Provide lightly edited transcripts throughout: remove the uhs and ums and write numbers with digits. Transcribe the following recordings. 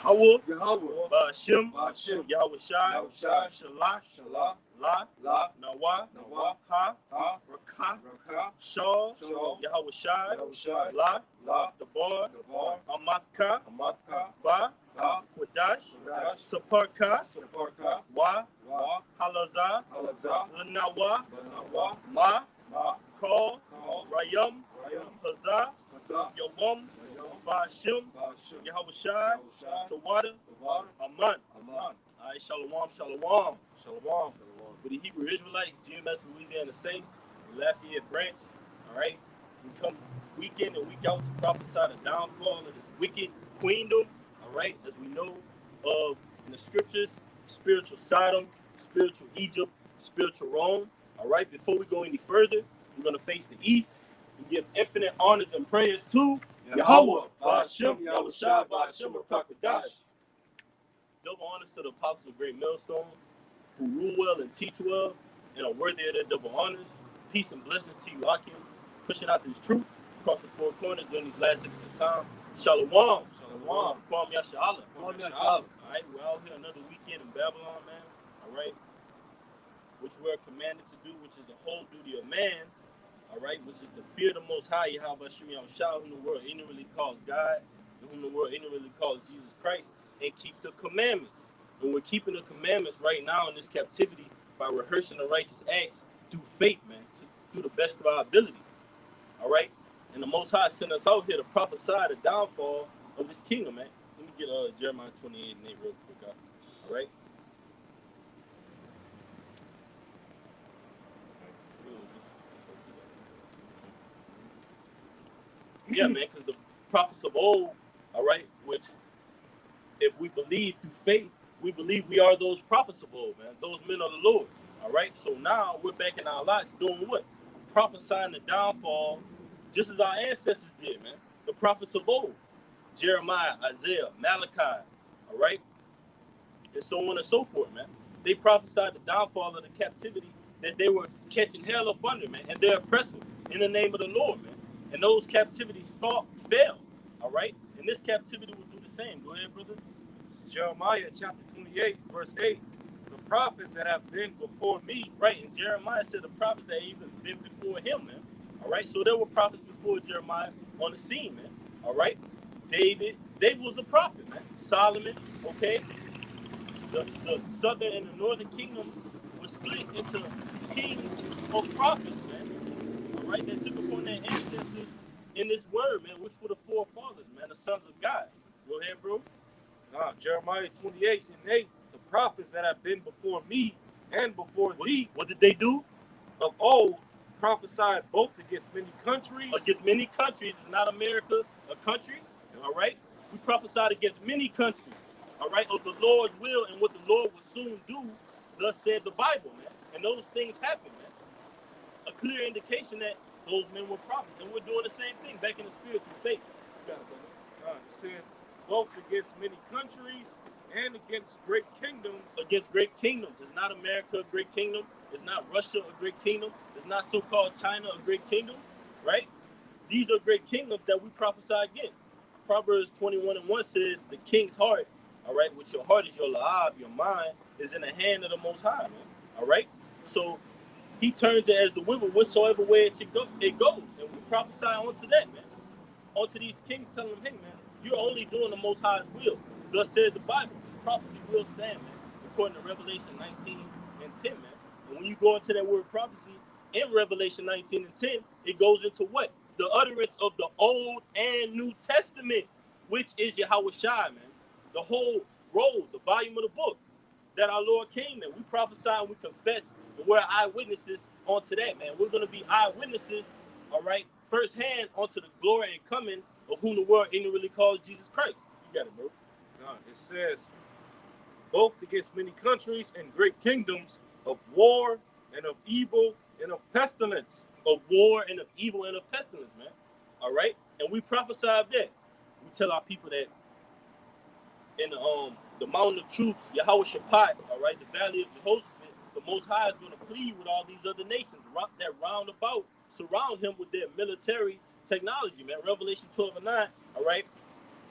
Yahweh, Ba'ashim, Yahweh Shai, Shalah, La, Nawa, Ha, Rakah, Shaw, Yahweh Shai, La, Dabar, Amatka, Ba, Quadash, Saparka, Wa, Halaza, Lanawa, Ma, Call, Rayam, Hazah, Yawam, Ba'ashim, Yahweh Shai, the water, Aman. All right, Shalom. For the Hebrew Israelites, GMS, Louisiana Saints, the Lafayette branch. All right, we come week in and week out to prophesy the downfall of this wicked queendom. All right, as we know of in the scriptures, spiritual Sodom, spiritual Egypt, spiritual Rome. All right, before we go any further, we're going to face the east and give infinite honors and prayers to Yahweh, Ba'ashim, Yahweh Shai, Ba'ashim, Rakakadash. Double honors to the apostles of Great Millstone, who rule well and teach well, and are worthy of their double honors. Peace and blessings to you, Akim, pushing out this truth across the four corners during these last 6 of time. Shalom. Kwam Yashala. All right, we're out here another weekend in Babylon, man. All right, which we're commanded to do, which is the whole duty of man. All right, which is to fear the Most High, Yahweh Shem Yahushua, whom the world ignorantly calls God, and whom the world ignorantly calls Jesus Christ, and keep the commandments. And we're keeping the commandments right now in this captivity by rehearsing the righteous acts through faith, man, through the best of our abilities. All right, and the Most High sent us out here to prophesy the downfall of this kingdom, man. Let me get Jeremiah 28 and 8 real quick. All right. Yeah, man, because the prophets of old, all right, which if we believe through faith, we believe we are those prophets of old, man, those men of the Lord, all right? So now we're back in our lives doing what? Prophesying the downfall, just as our ancestors did, man, the prophets of old, Jeremiah, Isaiah, Malachi, all right? And so on and so forth, man. They prophesied the downfall of the captivity that they were catching hell up under, man, and they're oppressive in the name of the Lord, man. And those captivities failed, all right? And this captivity will do the same. Go ahead, brother. It's Jeremiah chapter 28, verse 8. The prophets that have been before me. Right, and Jeremiah said the prophets that even been before him, man. All right, so there were prophets before Jeremiah on the scene, man. All right, David was a prophet, man. Solomon, okay? The southern and the northern kingdom was split into kings or prophets, man. All right, that took upon their ancestors in this word, man, which were the forefathers, man, the sons of God. Go ahead, bro. Jeremiah 28 and 8. The prophets that have been before me and before thee. What did they do? Of old, prophesied both against many countries. Against many countries. Is not America a country? All right. We prophesied against many countries. All right, of the Lord's will and what the Lord will soon do, thus said the Bible, man. And those things happen, man. A clear indication that those men were prophets. And we're doing the same thing back in the spirit through faith. You got it, brother. It says, both against many countries and against great kingdoms. Against great kingdoms. It's not America a great kingdom. It's not Russia a great kingdom. It's not so-called China a great kingdom, right? These are great kingdoms that we prophesy against. Proverbs 21 and 1 says, the king's heart, all right, which your heart is your la'ab, your mind, is in the hand of the Most High, man. All right? So he turns it as the river, whatsoever way it goes. And we prophesy onto that, man. Onto these kings, telling them, hey, man, you're only doing the Most High's will. Thus said the Bible. This prophecy will stand, man, according to Revelation 19 and 10, man. And when you go into that word prophecy in Revelation 19 and 10, it goes into what? The utterance of the Old and New Testament, which is Yahweh Shai, man. The whole roll, the volume of the book that our Lord came in. We prophesy and we confess, and we're eyewitnesses onto that, man. We're going to be eyewitnesses, all right, firsthand onto the glory and coming of whom the world ignorantly calls Jesus Christ. You got it, bro. It says, both against many countries and great kingdoms, of war and of evil and of pestilence. Of war and of evil and of pestilence, man. All right? And we prophesy of that. We tell our people that in the mountain of troops, Yahweh Shaphat, all right, the valley of Jehoshaphat, the Most High is going to plead with all these other nations that round about, surround him with their military technology, man. Revelation 12 and 9, all right?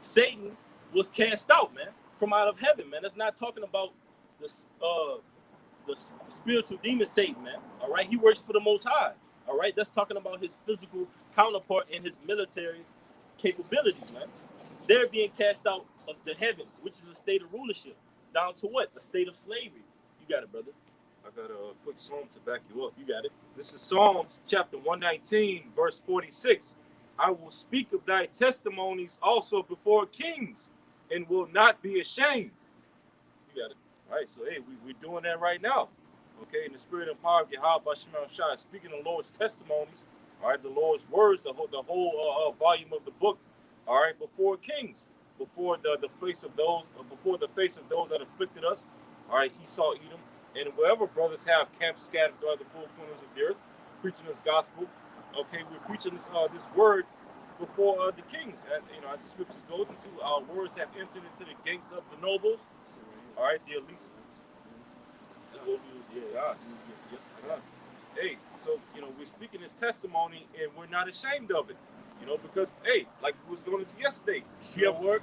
Satan was cast out, man, from out of heaven, man. That's not talking about the spiritual demon Satan, man. All right, he works for the Most High. All right, that's talking about his physical counterpart and his military capabilities, man. They're being cast out of the heavens, which is a state of rulership, down to what? A state of slavery. You got it, brother. I got a quick psalm to back you up. You got it. This is Psalms chapter 119, verse 46. I will speak of thy testimonies also before kings and will not be ashamed. You got it. All right, so hey, we're doing that right now. Okay, in the spirit and power of Yahweh Shemel Shai, speaking the Lord's testimonies, all right, the Lord's words, the whole volume of the book, all right, before kings, before the face of those that afflicted us, all right, Esau, Edom, and wherever brothers have camps scattered throughout the four corners of the earth, preaching this gospel. Okay, we're preaching this word before the kings, and as the scriptures go into, our words have entered into the gates of the nobles, all right, the elites. Hey, so we're speaking this testimony, and we're not ashamed of it, because hey, like we was going into yesterday, we have work.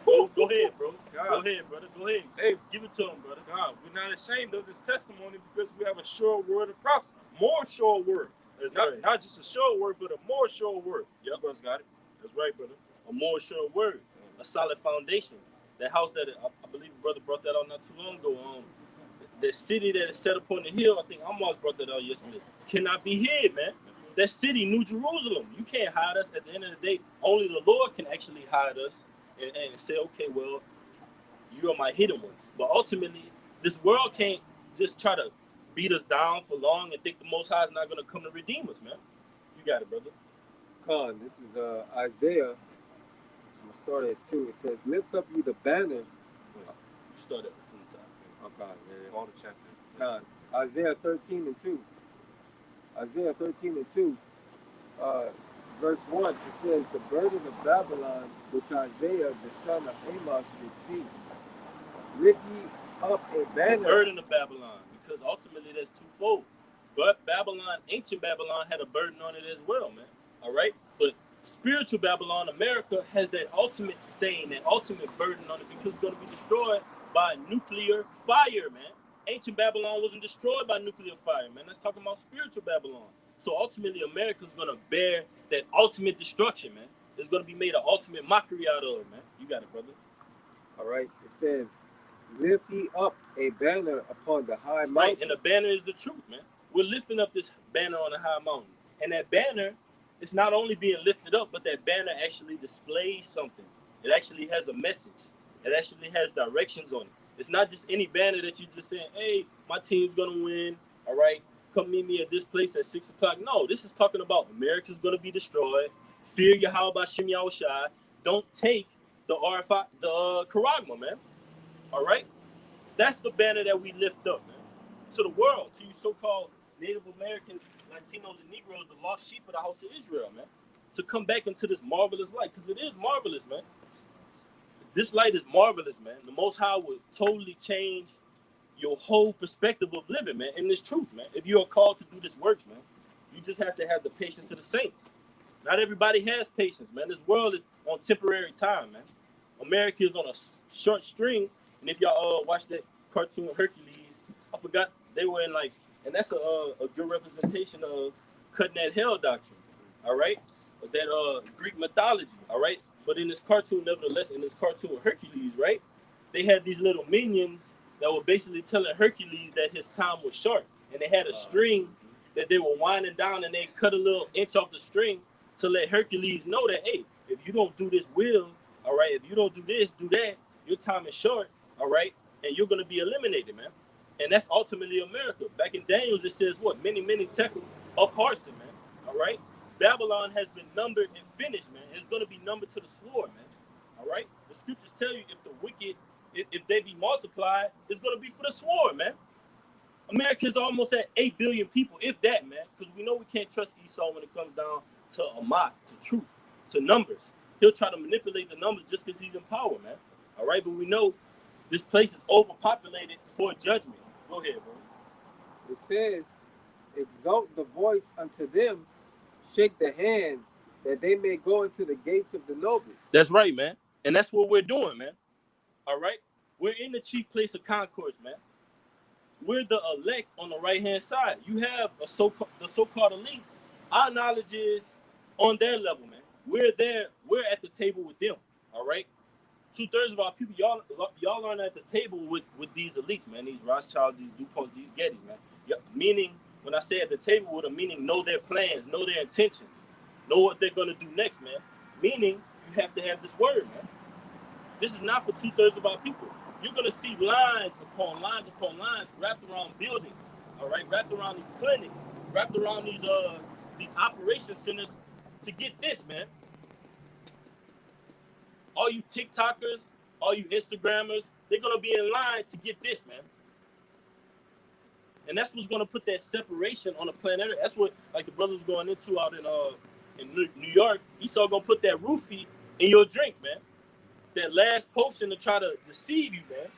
Go ahead, bro. God. Go ahead, brother. Go ahead. Hey, give it to him, brother. God, we're not ashamed of this testimony because we have a sure word of prophecy, more sure word. That's not just a sure word, but a more sure word. Yep, brothers got it. That's right, brother. A more sure word, a solid foundation. That house that I believe brother brought that out not too long ago. The city that is set upon the hill, I think Amos brought that out yesterday, cannot be hid, man. That city, New Jerusalem, you can't hide us. At the end of the day, only the Lord can actually hide us and say, okay, well, you are my hidden ones. But ultimately, this world can't just try to beat us down for long and think the Most High is not going to come to redeem us, man. You got it, brother. Khan, this is Isaiah. I'm going to start at 2. It says, lift up you the banner. You start at the top. Okay, man. All the chapter. Khan, Isaiah 13 and 2. Isaiah 13 and 2. Verse 1, it says, the burden of Babylon, which Isaiah, the son of Amos, did see. Lift ye up a banner. The burden of Babylon, because ultimately that's twofold. But Babylon, ancient Babylon, had a burden on it as well, man. All right? But spiritual Babylon, America, has that ultimate stain, that ultimate burden on it, because it's going to be destroyed by nuclear fire, man. Ancient Babylon wasn't destroyed by nuclear fire, man. That's talking about spiritual Babylon. So ultimately, America's going to bear that ultimate destruction, man. It's going to be made an ultimate mockery out of, man. You got it, brother. All right. It says, lift ye up a banner upon the high mountain. Right, and the banner is the truth, man. We're lifting up this banner on a high mountain. And that banner is not only being lifted up, but that banner actually displays something. It actually has a message. It actually has directions on it. It's not just any banner that you just saying, hey, my team's going to win, all right? Come meet me at this place at 6 o'clock. No, this is talking about America's going to be destroyed. Fear Yahweh Shem Yahushai. Don't take the RFI, the Karagma, man. All right? That's the banner that we lift up, man. To the world, to you so-called Native Americans, Latinos, and Negroes, the lost sheep of the house of Israel, man. To come back into this marvelous light, because it is marvelous, man. This light is marvelous, man. The Most High will totally change your whole perspective of living, man, in this truth, man. If you are called to do this work, man, you just have to have the patience of the saints. Not everybody has patience, man. This world is on temporary time, man. America is on a short string, and if y'all watch that cartoon Hercules, I forgot they were in and that's a good representation of cutting that hell doctrine, all right? That Greek mythology, all right? But in this cartoon, nevertheless, in this cartoon Hercules, right, they had these little minions that were basically telling Hercules that his time was short. And they had a string that they were winding down, and they cut a little inch off the string to let Hercules know that, hey, if you don't do this will, all right, if you don't do this, do that, your time is short, all right, and you're going to be eliminated, man. And that's ultimately America. Back in Daniels, it says what? Many, many tekel of Parson, man, all right? Babylon has been numbered and finished, man. It's going to be numbered to the sword, man, all right? The scriptures tell you if the wicked, if they be multiplied, it's going to be for the sword, man. America's almost at 8 billion people, if that, man, because we know we can't trust Esau when it comes down to Amat, to truth, to numbers. He'll try to manipulate the numbers just because he's in power, man. All right, but we know this place is overpopulated for judgment. Go ahead, bro. It says, exalt the voice unto them, shake the hand, that they may go into the gates of the nobles. That's right, man. And that's what we're doing, man. All right? We're in the chief place of concourse, man. We're the elect on the right-hand side. You have the so-called elites. Our knowledge is on their level, man. We're there. We're at the table with them, all right? 2/3 of our people, y'all aren't at the table with these elites, man. These Rothschilds, these DuPonts, these Gettys, man. Meaning, when I say at the table with them, meaning know their plans, know their intentions, know what they're going to do next, man. Meaning, you have to have this word, man. This is not for 2/3 of our people. You're going to see lines upon lines upon lines wrapped around buildings, all right? Wrapped around these clinics, wrapped around these operation centers to get this, man. All you TikTokers, all you Instagrammers, they're going to be in line to get this, man. And that's what's going to put that separation on the planet Earth. That's what, like the brothers going into out in New York, Esau going to put that roofie in your drink, man. That last potion to try to deceive you, man.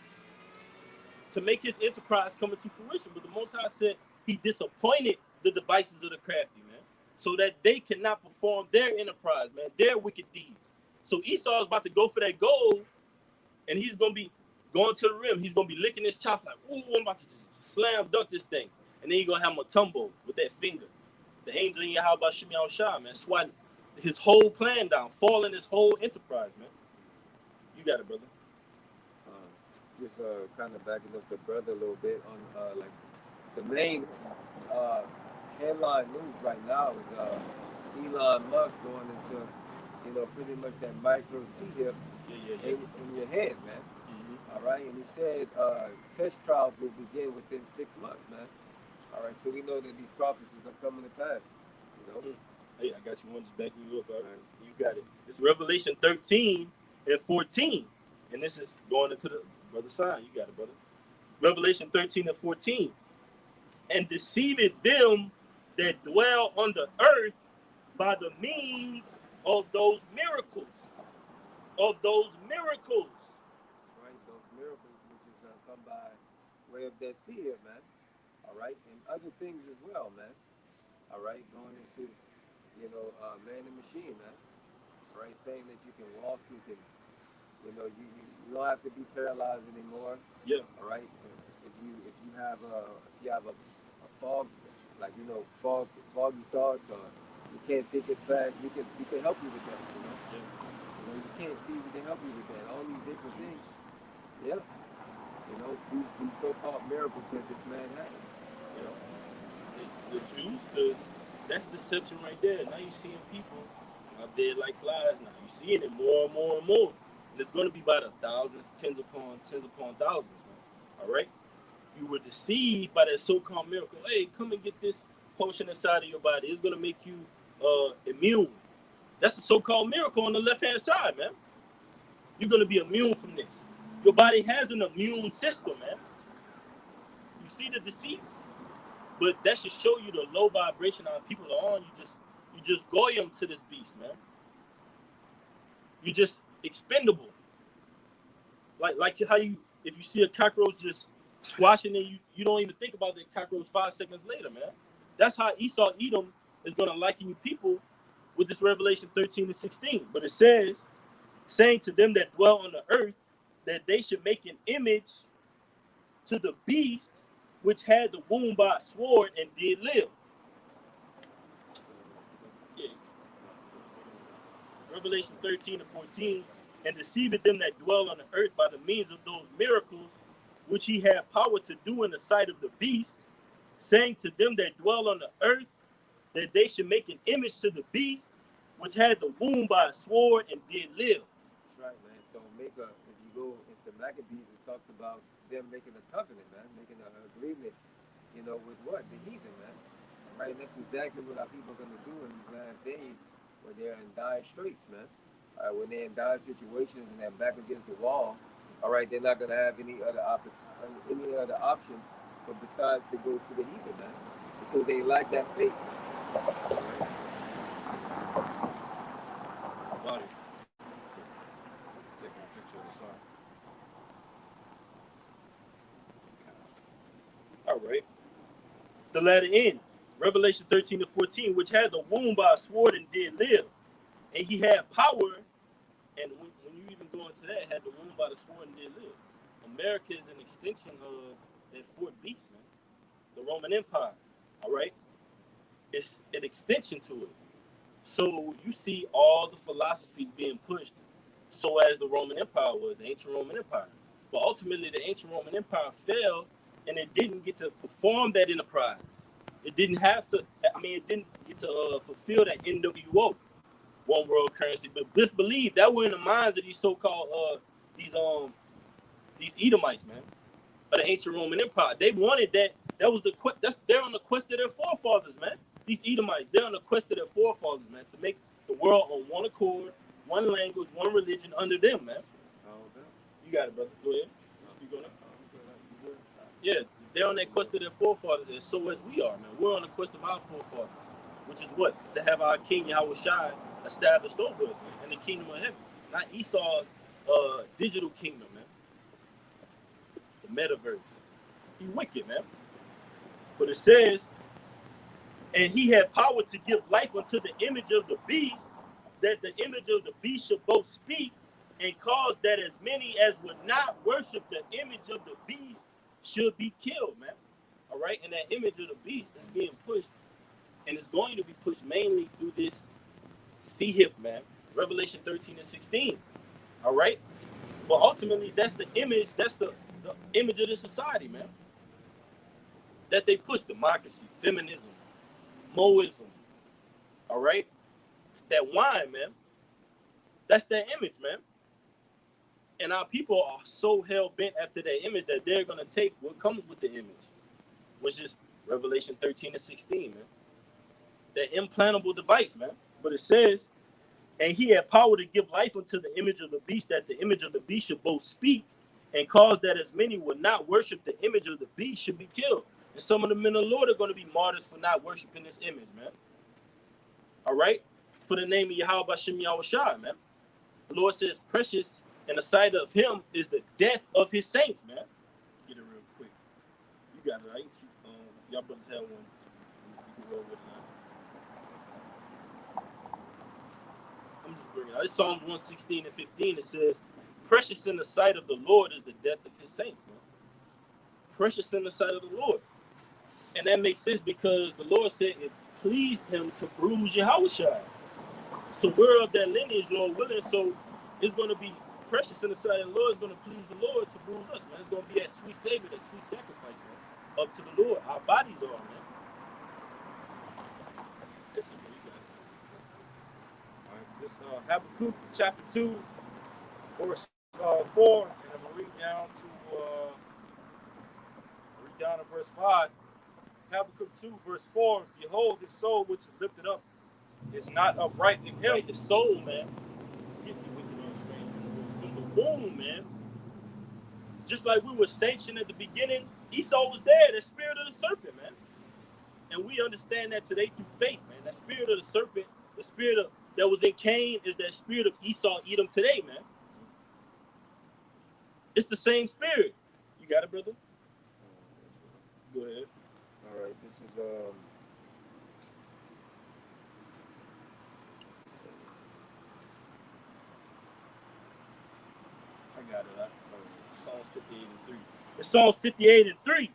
To make his enterprise come into fruition. But the Most High said he disappointed the devices of the crafty, man. So that they cannot perform their enterprise, man. Their wicked deeds. So Esau is about to go for that gold, and he's going to be going to the rim. He's going to be licking his chops like, ooh, I'm about to just slam dunk this thing. And then he's going to have him a tumble with that finger. The angel in your house about Shimei Shah, man, swatting his whole plan down, falling his whole enterprise, man. You got it, brother. Just kind of backing up the brother a little bit on like the main headline news right now is Elon Musk going into, you know, pretty much that micro C-hip in your head, man. Mm-hmm. All right, and he said test trials will begin within 6 months, man. All right, so we know that these prophecies are coming to pass. You know. Hey, I got you one just backing you up. All right. You got it. It's Revelation 13 and 14, and this is going into the brother sign. You got it, brother. Revelation 13 and 14, and deceived them that dwell on the earth by the means of those miracles. Of those miracles. Right, those miracles which is going to come by way of that sea here, man. All right, and other things as well, man. All right, going into, you know, man and machine, man. All right, saying that you can walk, you can, you know, you don't have to be paralyzed anymore. Yeah. All right, if you have a fog, like, you know, foggy thoughts, or you can't think as fast, we can help you with that, you know. Yeah. You know, you can't see, we can help you with that. All these different things. Yeah. You know, these so-called miracles that this man has. You know, the Jews, because that's deception right there. Now you're seeing people out there like flies. Now you're seeing it more and more and more. And it's going to be by the thousands, tens upon thousands, man. All right? You were deceived by that so-called miracle. Hey, come and get this potion inside of your body. It's going to make you immune. That's a so-called miracle on the left-hand side, man. You're going to be immune from this. Your body has an immune system, man. You see the deceit? But that should show you the low vibration our people are on. You just goy them to this beast, man. You just expendable. Like how you, if you see a cockroach just squashing it, you don't even think about that cockroach 5 seconds later, man. That's how Esau Edom is going to liken you people with this Revelation 13 and 16. But it says, saying to them that dwell on the earth, that they should make an image to the beast which had the wound by a sword and did live. Yeah. Revelation 13 and 14, and deceived them that dwell on the earth by the means of those miracles which he had power to do in the sight of the beast, saying to them that dwell on the earth, that they should make an image to the beast which had the wound by a sword and did live. That's right, man. So if you go into Maccabees, it talks about them making a covenant, man, making an agreement, you know, with what? The heathen, man. Right? And that's exactly what our people are going to do in these last days when they're in dire straits, man. All right, when they're in dire situations and they're back against the wall, all right, they're not going to have any other option but besides to go to the heathen, man, because they lack that faith. Body. Taking a picture of the sign. All right. The latter end, Revelation 13 to 14, which had the wound by a sword and did live. And he had power And when you even go into that, had the womb by the sword and did live. America is an extension of that fourth beast, man. The Roman Empire. All right? It's an extension to it. So you see all the philosophies being pushed so as the Roman Empire was, the ancient Roman Empire. But ultimately, the ancient Roman Empire fell, and it didn't get to perform that enterprise. It didn't have to, it didn't get to fulfill that NWO, one world currency. But just believe that were in the minds of these so-called, these Edomites, man, of the ancient Roman Empire. They wanted that. That was they're on the quest of their forefathers, man. These Edomites, they're on the quest of their forefathers, man, to make the world on one accord, one language, one religion under them, man. You got it, brother. Go ahead. Speak on it. Yeah, they're on that quest of their forefathers, and so as we are, man. We're on the quest of our forefathers, which is what? To have our King Yahweh Shai established over us, man, in the kingdom of heaven. Not Esau's digital kingdom, man. The metaverse. He wicked, man. But it says, and he had power to give life unto the image of the beast, that the image of the beast should both speak and cause that as many as would not worship the image of the beast should be killed, man. All right? And that image of the beast is being pushed, and it's going to be pushed mainly through this C-hip, man. Revelation 13 and 16. All right? But ultimately, that's the image, that's the image of the society, man. That they push: democracy, feminism, Moism. All right? That wine, man. That's that image, man. And our people are so hell-bent after that image that they're going to take what comes with the image, which is Revelation 13 and 16, man. That implantable device, man. But it says, and he had power to give life unto the image of the beast, that the image of the beast should both speak and cause that as many would not worship the image of the beast should be killed. And some of the men of the Lord are going to be martyrs for not worshiping this image, man. All right? For the name of Yahweh Bashem Yahweh Shai, man. The Lord says, precious in the sight of him is the death of his saints, man. Get it real quick. You got it, right? Y'all brothers have one. You can roll with it now. I'm just bringing it out. It's Psalms 116 and 15. It says, precious in the sight of the Lord is the death of his saints, man. Precious in the sight of the Lord. And that makes sense because the Lord said it pleased him to bruise Yahushua. So we're of that lineage, Lord willing. So it's going to be precious in the sight of the Lord. It's going to please the Lord to bruise us, man. It's going to be that sweet savor, that sweet sacrifice, man. Up to the Lord. Our bodies are, man. This is what we got. All right, this Habakkuk chapter 2, verse 4, and I'm going to read down to verse 5. Habakkuk 2, verse 4, behold, his soul which is lifted up is not upright in him. Right, his soul, man. Get me wicked on straight from the womb, man. Just like we were sanctioned at the beginning, Esau was there, the spirit of the serpent, man. And we understand that today through faith, man. That spirit of the serpent, the spirit that was in Cain is that spirit of Esau, Edom today, man. It's the same spirit. You got it, brother? Go ahead. All right, this is I got it. Psalms 58 and 3. It's Psalms 58 and 3.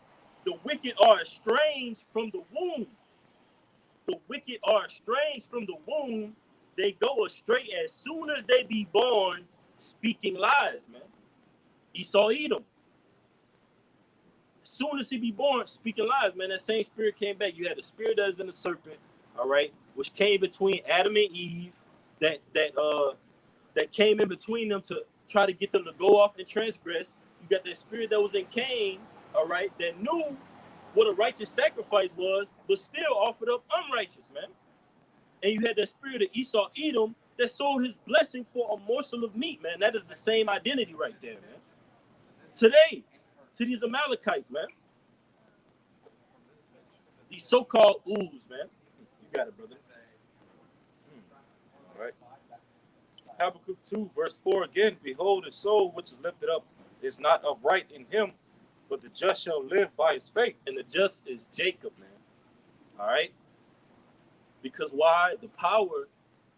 The wicked are estranged from the womb. The wicked are estranged from the womb. They go astray as soon as they be born, speaking lies, man. Esau, Edom. As soon as he be born, speaking lies, man, that same spirit came back. You had the spirit that is in the serpent, all right, which came between Adam and Eve, that came in between them to try to get them to go off and transgress. You got that spirit that was in Cain, all right, that knew what a righteous sacrifice was, but still offered up unrighteous, man. And you had that spirit of Esau, Edom, that sold his blessing for a morsel of meat, man. That is the same identity right there, man. Today, to these Amalekites, man. These so-called oohs, man. You got it, brother. All right. Habakkuk 2, verse 4 again, behold, his soul which is lifted up is not upright in him, but the just shall live by his faith. And the just is Jacob, man. All right? Because why? The power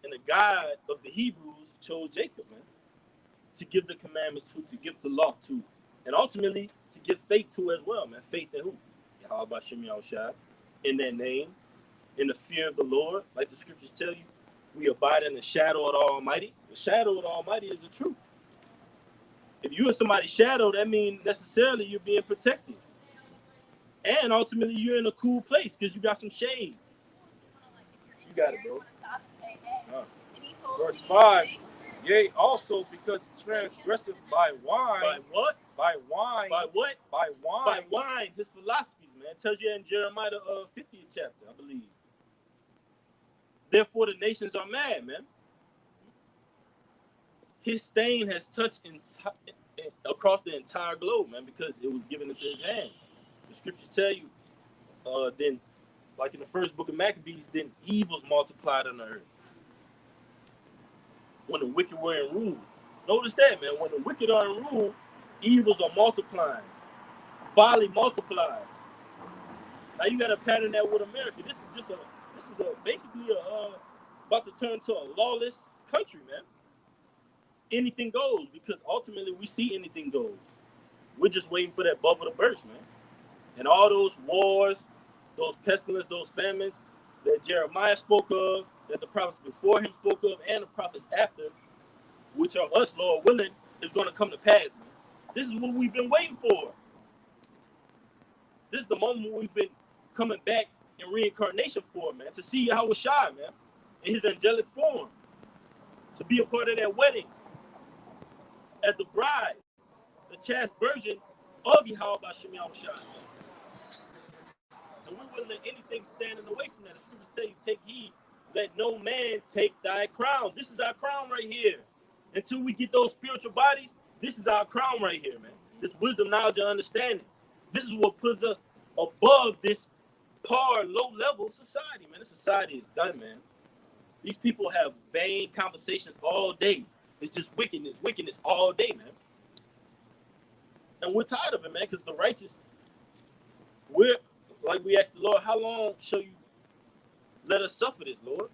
and the God of the Hebrews chose Jacob, man. to give the commandments to give the law to, and ultimately to give faith to as well, man. Faith in who? Yahweh Shem Yahushua, in that name, in the fear of the Lord, like the scriptures tell you. We abide in the shadow of the Almighty. The shadow of the Almighty is the truth. If you're in somebody's shadow, that means necessarily you're being protected. And ultimately, you're in a cool place because you got some shade. You got it, bro. Verse 5. Yea, also because he transgresseth by wine. By what? By wine. By what? By wine. By wine. His philosophies, man. It tells you in Jeremiah 50th chapter, I believe. Therefore, the nations are mad, man. His stain has touched across the entire globe, man, because it was given into his hand. The scriptures tell you, then, like in the first book of Maccabees, then evils multiplied on the earth. When the wicked were in rule. Notice that, man. When the wicked are in rule, evils are multiplying. Folly multiplies. Now you got to pattern that with America. This is basically about to turn to a lawless country, man. Anything goes, because ultimately we see anything goes. We're just waiting for that bubble to burst, man. And all those wars, those pestilence, those famines that Jeremiah spoke of, that the prophets before him spoke of, and the prophets after, which are us, Lord willing, is going to come to pass, man. This is what we've been waiting for. This is the moment we've been coming back in reincarnation for, man, to see Yahweh Shai, man, in his angelic form, to be a part of that wedding as the bride, the chaste virgin of Yahweh Shem Yahushua, man. And we wouldn't let anything stand in the way from that. The scriptures tell you, take heed, let no man take thy crown. This is our crown right here. Until we get those spiritual bodies, this is our crown right here, man. This wisdom, knowledge, and understanding. This is what puts us above this low-level society, man. This society is done, man. These people have vain conversations all day. It's just wickedness all day, man. And we're tired of it, man, because the righteous, we asked the Lord, how long shall you let us suffer this, Lord?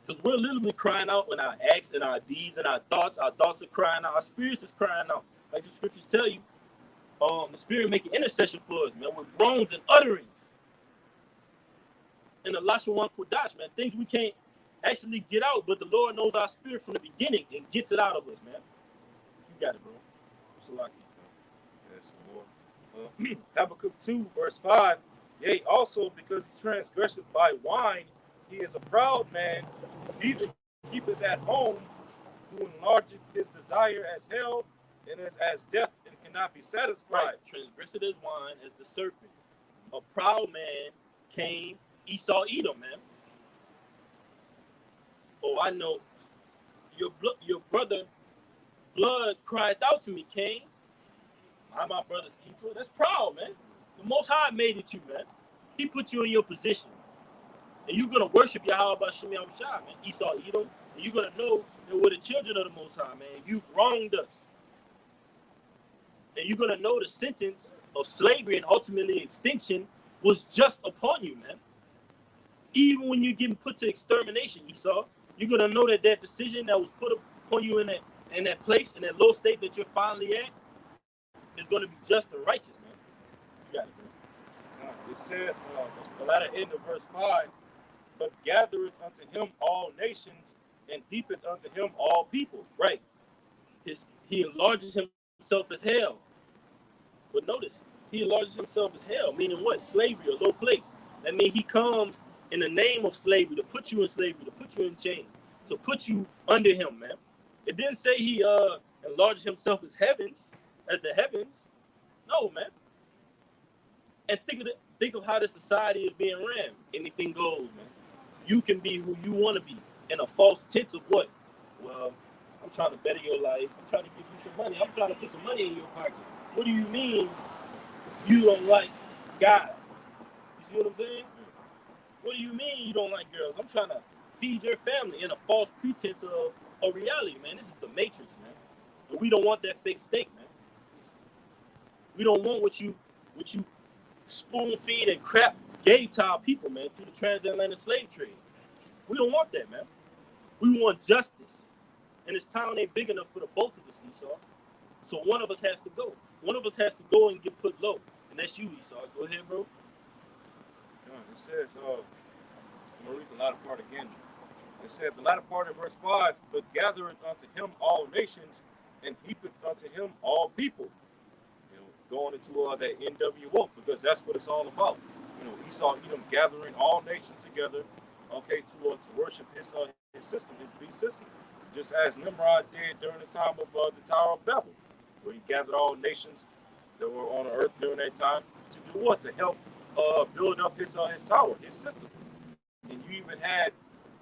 Because we're literally crying out in our acts and our deeds and our thoughts. Our thoughts are crying out. Our spirits is crying out. Like the scriptures tell you, the spirit making intercession for us, man, with groans and utterings. And the Lashawan Kodash, man, things we can't actually get out, but the Lord knows our spirit from the beginning and gets it out of us, man. You got it, bro. It's a lot. Yes, Lord. Habakkuk 2, verse 5. Yea, also because he transgresseth by wine, he is a proud man, neither keepeth at home, who enlargeth his desire as hell, and as death, and cannot be satisfied. Right. Transgresseth as wine, as the serpent. A proud man came, Esau Edom, man. Oh, I know. Your brother blood cried out to me, Cain. I'm my brother's keeper. That's proud, man. The Most High made it you, man. He put you in your position. And you're going to worship Yahweh by Shem Yahushua, man. Esau Edom. And you're going to know that we're the children of the Most High, man. You wronged us. And you're going to know the sentence of slavery and ultimately extinction was just upon you, man. Even when you're getting put to extermination, Esau, you're going to know that that decision that was put upon you in that place, in that low state that you're finally at, is going to be just and righteous, man. You got it, man. It says, the latter end of verse 5, but gathereth unto him all nations, and heapeth unto him all people. Right. He enlarges himself as hell. But notice, he enlarges himself as hell, meaning what? Slavery, a low place. That means he comes in the name of slavery to put you in slavery, to put you in chains, to put you under him, man. It didn't say he enlarges himself as the heavens. No, man. And think of how the society is being ran. Anything goes, man. You can be who you want to be in a false tense of what? Well, I'm trying to better your life. I'm trying to give you some money. I'm trying to put some money in your pocket. What do you mean you don't like God? You see what I'm saying? What do you mean you don't like girls? I'm trying to feed your family in a false pretense of a reality, man. This is the Matrix, man. And we don't want that fake steak, man. We don't want what you spoon feed and crap gave to our people, man, through the transatlantic slave trade. We don't want that, man. We want justice. And this town ain't big enough for the both of us, Esau. So one of us has to go. One of us has to go and get put low. And that's you, Esau. Go ahead, bro. It says, I'm going to read the latter part again. It said, the latter part of verse 5, but gathereth unto him all nations, and heapeth unto him all people. Going into that NWO, because that's what it's all about. Esau, Edom gathering all nations together, okay, to worship his system, his beast system. Just as Nimrod did during the time of the Tower of Babel, where he gathered all nations that were on the earth during that time to do what? To help build up his tower, his system. And you even had,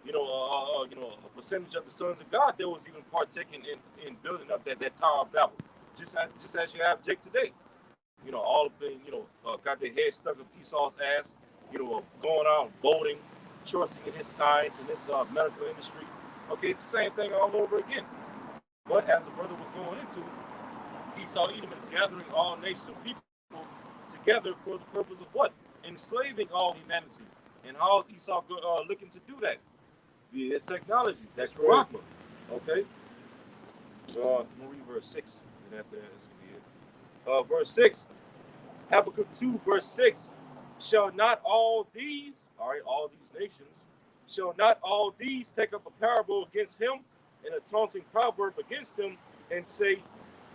a percentage of the sons of God that was even partaking in building up that Tower of Babel, just as you have Jake today. All of them, got their head stuck up Esau's ass, going out voting, trusting in his science and his medical industry. Okay, it's the same thing all over again. But as the brother was going into, Esau Edom is gathering all nations of people together for the purpose of what? Enslaving all humanity. And how is Esau looking to do that? Via his technology. That's Rockman. Okay? So I'm going to read verse 6. And after that, that's going to be it. Verse 6. Habakkuk 2, verse 6. Shall not all these, all these nations, shall not all these take up a parable against him and a taunting proverb against him and say,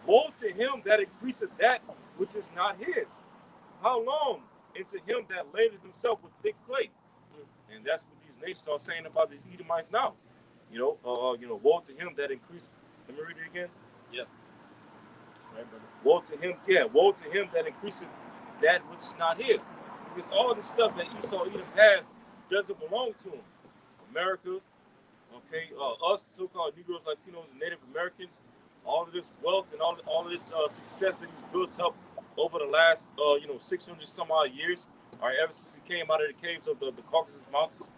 woe to him that increaseth that which is not his. How long? Into him that ladeth himself with thick clay. And that's what these nations are saying about these Edomites now. Woe to him that increaseth. Let me read it again. Yeah. Right, brother. Woe to him that increaseth that which is not his. Because all the stuff that Esau Edom has doesn't belong to him. America, okay, us so-called Negroes, Latinos, and Native Americans, all of this wealth and all of this success that he's built up over the last 600 some odd years, ever since he came out of the caves of the Caucasus Mountains,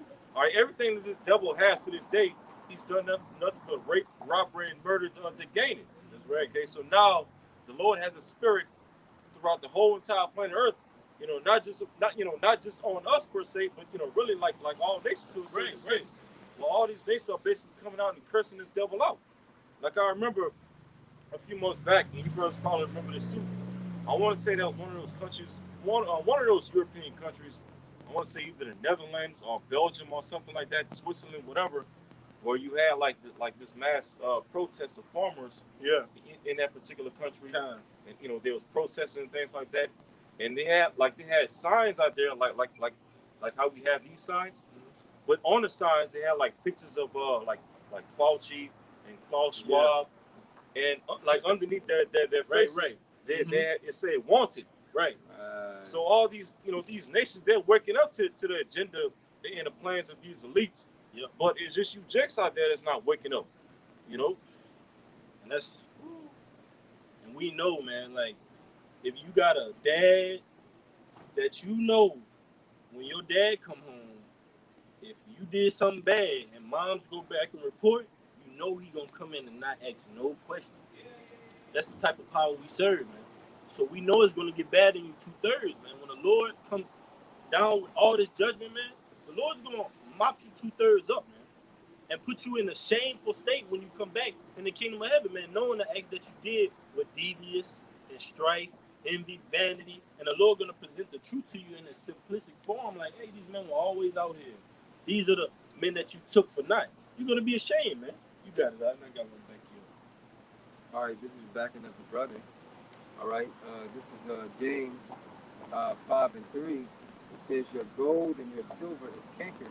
everything that this devil has to this day, he's done nothing but rape, robbery, and murder to gain it. That's right. Okay, so now the Lord has a spirit throughout the whole entire planet Earth. Not just on us per se, but really like all nations to a certain extent. Well, all these nations are basically coming out and cursing this devil out. Like I remember a few months back, and you brothers probably remember this too. I want to say that one of those countries, one of those European countries, I want to say either the Netherlands or Belgium or something like that, Switzerland, whatever, where you had like this mass protest of farmers, in that particular country, and there was protesting and things like that, and they had signs out there like how we have these signs, but on the signs they had like pictures of like Fauci and Klaus Schwab, and like underneath their faces, they had, it said wanted, right? So all these these nations, they're waking up to the agenda and the plans of these elites. Yeah, but it's just you jacks out there that's not waking up, And and we know, man, like if you got a dad that when your dad come home, if you did something bad and moms go back and report, he gonna come in and not ask no questions. That's the type of power we serve, man. So we know it's gonna get bad in you 2/3, man. When the Lord comes down with all this judgment, man, the Lord's gonna mop you 2/3 up, man, and put you in a shameful state when you come back in the kingdom of heaven, man, knowing the acts that you did were devious and strife, envy, vanity, and the Lord gonna present the truth to you in a simplistic form, like, hey, these men were always out here. These are the men that you took for naught. You're gonna be ashamed, man. You got it. I got one back here. All right, this is backing up the brother. All right, this is James 5:3. It says, your gold and your silver is cankered,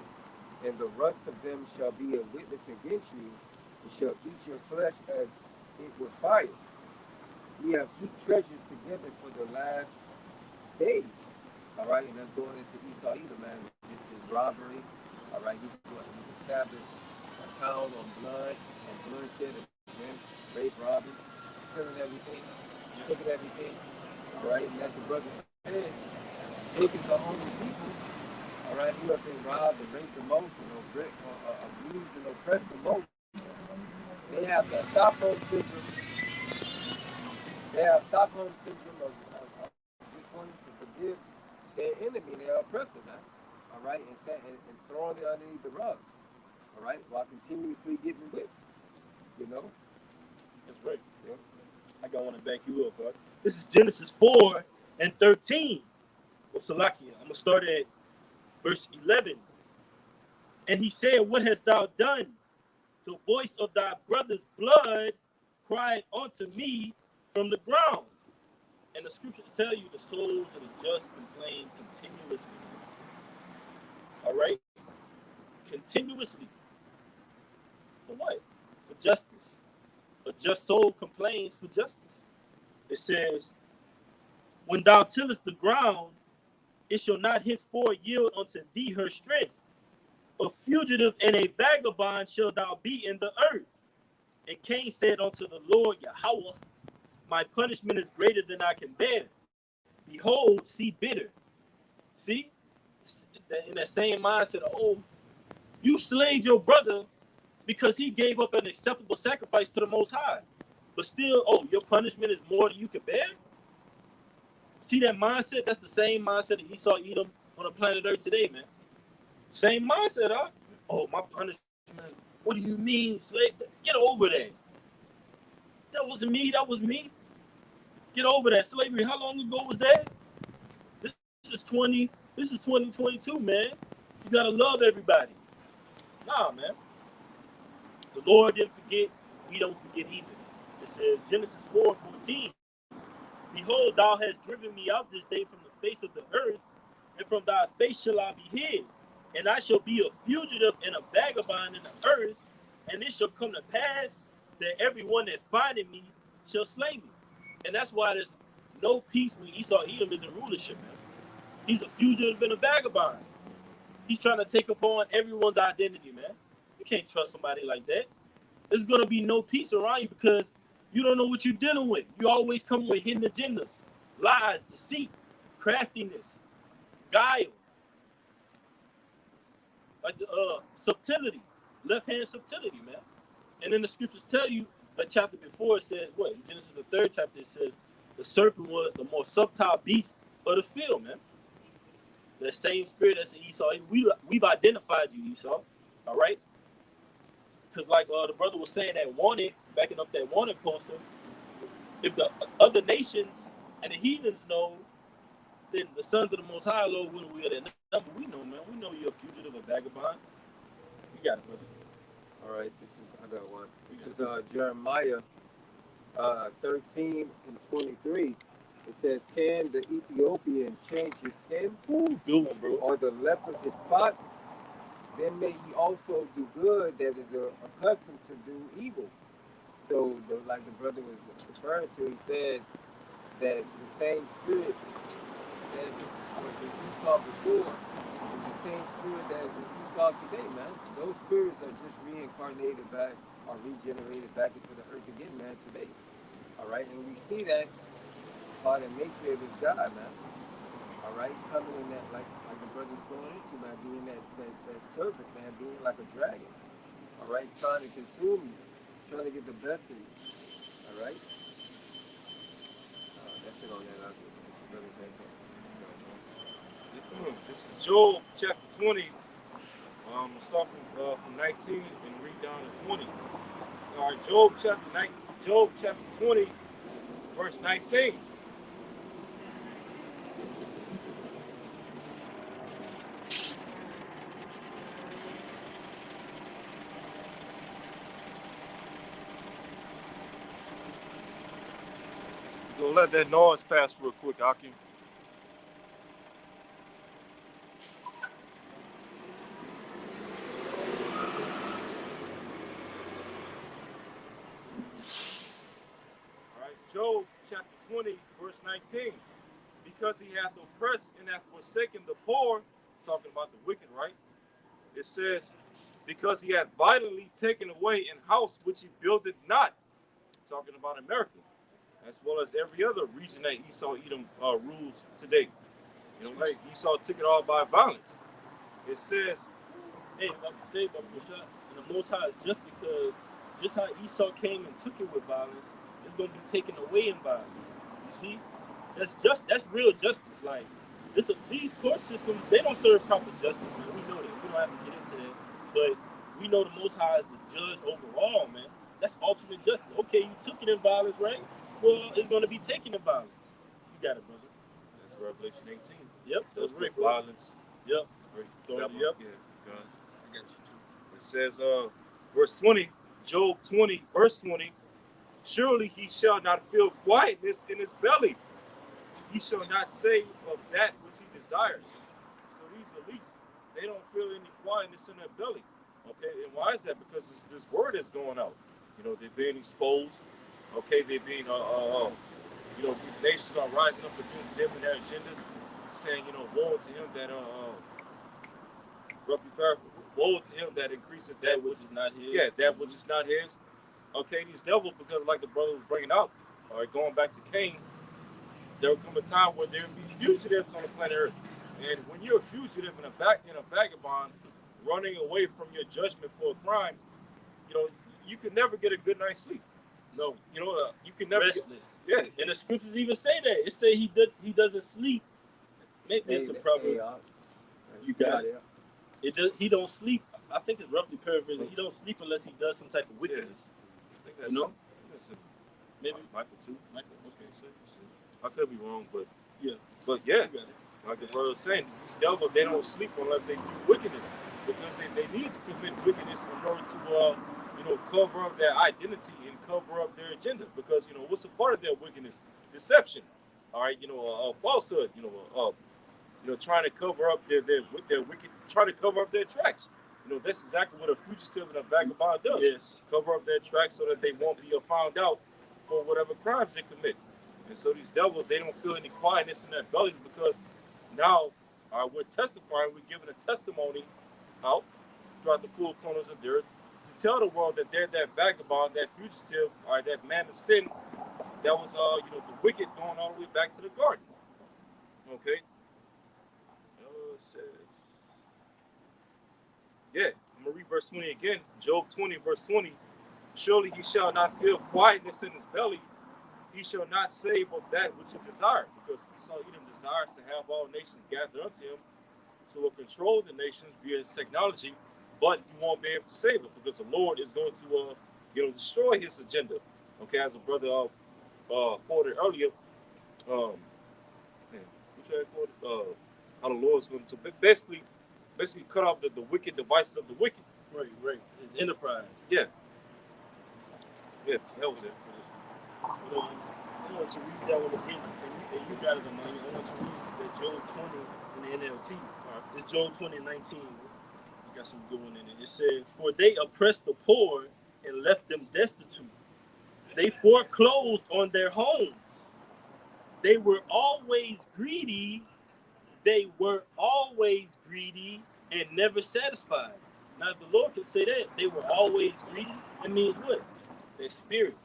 and the rust of them shall be a witness against you, and shall eat your flesh as it with fire. We have heaped treasures together for the last days. All right, and that's going into Esau Edom, man. It's his robbery. All right, he's established a town on blood and bloodshed and rape, robbing, stealing everything, taking everything. All right, and as the brother said, Jacob's the only people. All right, who have been robbed and raped the most, abused and oppressed the most. They have the Stockholm syndrome. They have Stockholm syndrome of just wanting to forgive their enemy, their oppressor, man. All right, and throwing it underneath the rug. All right, while continuously getting whipped. You know? That's right. Yeah. I got one to back you up, bro. This is Genesis 4:13. Well, Salakia, I'm gonna start at verse 11. And he said, "What hast thou done? The voice of thy brother's blood cried unto me from the ground." And the scriptures tell you the souls of the just complain continuously. All right? Continuously. For what? For justice. A just soul complains for justice. It says, "When thou tillest the ground, it shall not henceforth yield unto thee her strength. A fugitive and a vagabond shall thou be in the earth." And Cain said unto the Lord Yahweh, "My punishment is greater than I can bear. Behold, see bitter." See? In that same mindset, oh, you slayed your brother because he gave up an acceptable sacrifice to the Most High. But still, oh, your punishment is more than you can bear? See that mindset? That's the same mindset that Esau Edom on the planet Earth today, man. Same mindset, huh? Oh, my punishment. What do you mean, slave? Get over that. That wasn't me. That was me. Get over that. Slavery, how long ago was that? This is 2022, man. You gotta love everybody. Nah, man. The Lord didn't forget. We don't forget either. It says Genesis 4:14. "Behold, thou hast driven me out this day from the face of the earth, and from thy face shall I be hid. And I shall be a fugitive and a vagabond in the earth, and it shall come to pass that everyone that findeth me shall slay me." And that's why there's no peace when Esau Edom is in rulership, man. He's a fugitive and a vagabond. He's trying to take upon everyone's identity, man. You can't trust somebody like that. There's gonna be no peace around you because you don't know what you're dealing with. You always come with hidden agendas, lies, deceit, craftiness, guile, like the subtlety, left hand subtlety, man. And then the scriptures tell you a chapter before it says what? In Genesis the 3rd chapter it says the serpent was the more subtle beast of the field, man. That same spirit that's in Esau. We've identified you, Esau. All right. Because like the brother was saying that wanted, backing up that wanted poster, if the other nations and the heathens know, then the sons of the Most High Lord will wield that number. We know, man. We know you're a fugitive, a vagabond. You got it, brother. All right, I got one. This is Jeremiah 13:23. It says, "Can the Ethiopian change his skin, Ooh, good one, bro. or the leopard his spots? Then may he also do good that is accustomed to do evil." So, like the brother was referring to, he said that the same spirit that was in Esau before is the same spirit that is in Esau today, man. Those spirits are just reincarnated back or regenerated back into the earth again, man, today. All right, and we see that by the nature of his God, man. All right, coming in that like the brother's going into, man, being that serpent, man, being like a dragon. All right, trying to consume you, trying to get the best of you. All right, that's it on that. Brother saying something. This is Job chapter 20. Start from 19 and read down to 20. All right, Job chapter 20, verse 19. Gonna let that noise pass real quick, Aki. All right, Job chapter 20, verse 19. "Because he hath oppressed and hath forsaken the poor," talking about the wicked, right? It says, "because he hath violently taken away an house which he builded not," talking about America, as well as every other region that Esau Edom rules today. You know, like Esau took it all by violence. It says, Hey, like I say, Brother Rashad, and the Most High is just how Esau came and took it with violence, it's gonna be taken away in violence. You see, that's real justice. Like these court systems, they don't serve proper justice, man. We know that. We don't have to get into that, but we know the Most High is the judge overall, man. That's ultimate justice. Okay, you took it in violence, right? Well, it's going to be taken in violence. You got it, brother. That's Revelation 18. Yep, That's right, bro. Violence. Yep. Right. Yep. Yeah, God. I got you too. It says, verse 20, Job 20, verse 20, surely he shall not feel quietness in his belly. He shall not say of that which he desires. So these elites, they don't feel any quietness in their belly. Okay, and why is that? Because this word is going out. You know, they're being exposed. Okay, they're being, you know, these nations are rising up against them and their agendas, saying, you know, woe to him that, roughly paraphrased, woe to him that increaseth that which is not his. Yeah, that which is not his. Okay, these devils, because like the brother was bringing out, all right, going back to Cain, there will come a time where there will be fugitives on the planet Earth. And when you're a fugitive and a vagabond running away from your judgment for a crime, you know, you can never get a good night's sleep. No, you know, you can never restless. Yeah, and the scriptures even say that. It say he doesn't sleep. Maybe it's a problem. You got it. He don't sleep. I think it's roughly paraphrasing. He don't sleep unless he does some type of wickedness. I think that's, you know, maybe Michael too. Michael. Okay, so I could be wrong, but yeah. Like the brother was saying, these devils, they don't sleep unless they do wickedness, because they need to commit wickedness in order to you know, cover up their identity and cover up their agenda. Because, you know, what's a part of their wickedness? Deception. All right, you know, falsehood. You know, trying to cover up their wicked, trying to cover up their tracks. You know, that's exactly what a fugitive and a vagabond does. Yes. Cover up their tracks so that they won't be found out for whatever crimes they commit. And so these devils, they don't feel any quietness in their bellies, because now we're testifying, we're giving a testimony out throughout the four corners of the earth to tell the world that they're that vagabond, that fugitive, or that man of sin that was, you know, the wicked going all the way back to the garden. Okay? Yeah, I'm going to read verse 20 again. Job 20, verse 20. Surely he shall not feel quietness in his belly. He shall not save of that which he desired, because Esau Edom desires to have all nations gathered unto him to control the nations via his technology, but he won't be able to save it, because the Lord is going to, you know, destroy his agenda. Okay, as a brother quoted earlier, how the Lord is going to basically cut off the wicked devices of the wicked. Right. His enterprise. Yeah, that was it for this one. You know, I want to read that one again, and you got it in mind. I want to read that Job 20 in the NLT. It's Job 20:19. You got some good one in it. It said, "For they oppressed the poor and left them destitute. They foreclosed on their homes. They were always greedy. They were always greedy and never satisfied." Now, if the Lord can say that, they were always greedy, that means what? Their spirit.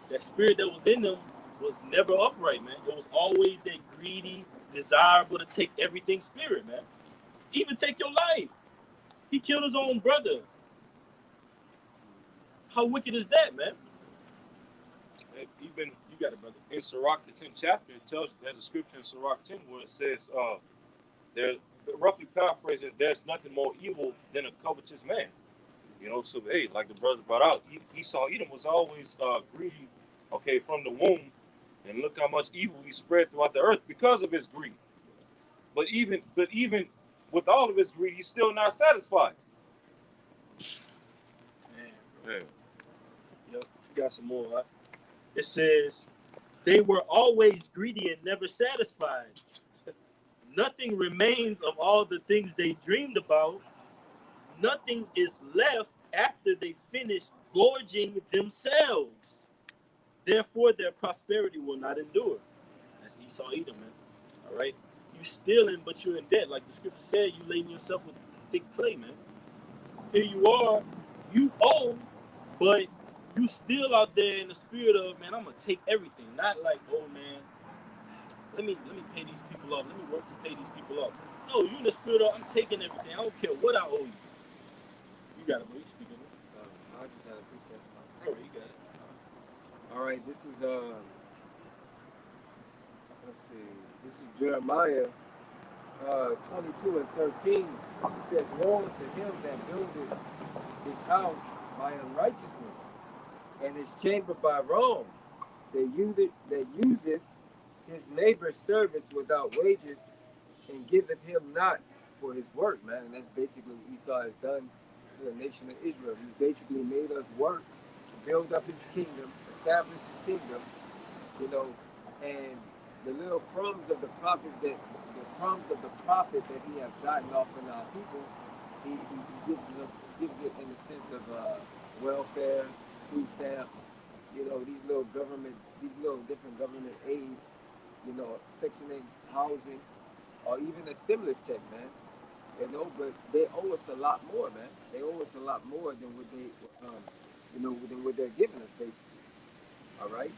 That spirit that was in them was never upright, man. It was always that greedy, desirable to take everything spirit, man. Even take your life. He killed his own brother. How wicked is that, man? Even, you got it, brother. In Sirach, the 10th chapter, it tells you, there's a scripture in Sirach 10 where it says, there, roughly paraphrasing, there's nothing more evil than a covetous man. You know, so hey, like the brother brought out, Esau Edom was always greedy, okay, from the womb, and look how much evil he spread throughout the earth because of his greed. But even with all of his greed, he's still not satisfied. Man. Yep, you got some more, right? It says, they were always greedy and never satisfied. Nothing remains of all the things they dreamed about. Nothing is left after they finish gorging themselves. Therefore, their prosperity will not endure. That's Esau Edom, man. All right? You stealing, but you're in debt. Like the scripture said, you laying yourself with thick clay, man. Here you are, you owe, but you still out there in the spirit of, man, I'm gonna take everything. Not like, oh man, let me pay these people off. Let me work to pay these people off. No, you in the spirit of, I'm taking everything. I don't care what I owe you. You got it, bro. You speaking. I just had a precept. All right, you got it. All right, this is let's see. This is Jeremiah 22 and 13. It says, "Woe to him that buildeth his house by unrighteousness, and is chambered by wrong, that useth his neighbor's service without wages, and giveth him not for his work, man. And that's basically what Esau has done to the nation of Israel. He's basically made us work, build up his kingdom, establish his kingdom, you know, and the little crumbs of the prophets the crumbs of the profit that he has gotten off of our people, he gives it in the sense of welfare, food stamps, you know, these little different government aids, you know, Section 8 housing, or even a stimulus check, man. You know, but they owe us a lot more, man. They owe us a lot more than what than what they're giving us, basically. All right.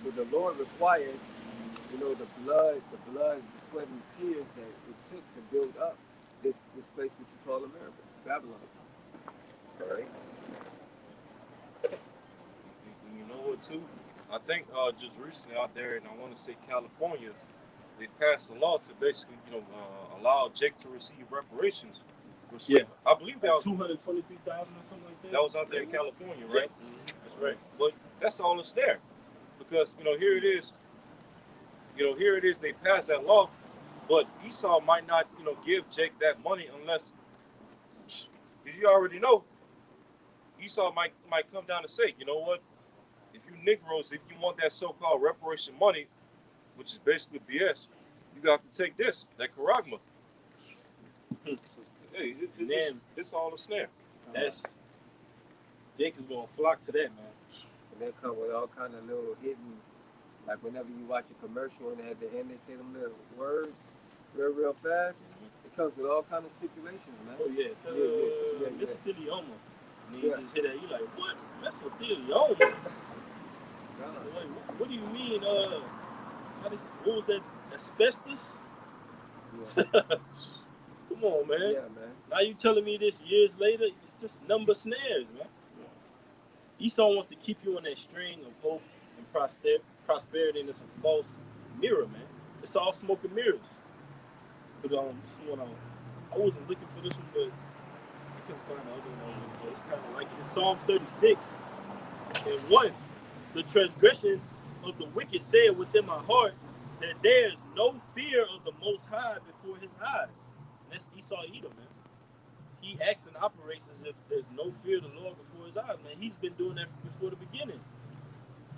So the Lord required, you know, the blood, the sweat and tears that it took to build up this place which you call America, Babylon. All right. You know what, too? I think just recently out there, and I want to say California, they passed a law to basically, allow Jake to receive reparations. Yeah, I believe that was 223,000 or something like that. That was out there in California, right? Yeah. Mm-hmm. That's right. But that's all that's there, because here it is. Here it is. They passed that law, but Esau might not, give Jake that money unless, because you already know, Esau might come down and say, you know what? If you Negroes, if you want that so-called reparation money, which is basically BS, you got to take this, that charagma. So, hey, it's all a snare. That's Jake is gonna flock to that, man. And they come with all kind of little hidden, like whenever you watch a commercial and at the end they say them little words real fast. It comes with all kind of stipulations, man. Oh yeah, mesothelioma. And then you just hit that, you like, what? Mesothelioma? Like, what do you mean? What was that? Asbestos? Yeah. Come on, man. Yeah, man. Now you telling me this years later? It's just number snares, man. Esau wants to keep you on that string of hope and prosperity, and it's a false mirror, man. It's all smoke and mirrors. But this one, I wasn't looking for this one, but I couldn't find the other one. But it's kind of like it. It's Psalms 36 and 1. The transgression of the wicked said within my heart that there is no fear of the Most High before his eyes. And that's Esau Edom, man. He acts and operates as if there's no fear of the Lord before his eyes, man. He's been doing that before the beginning.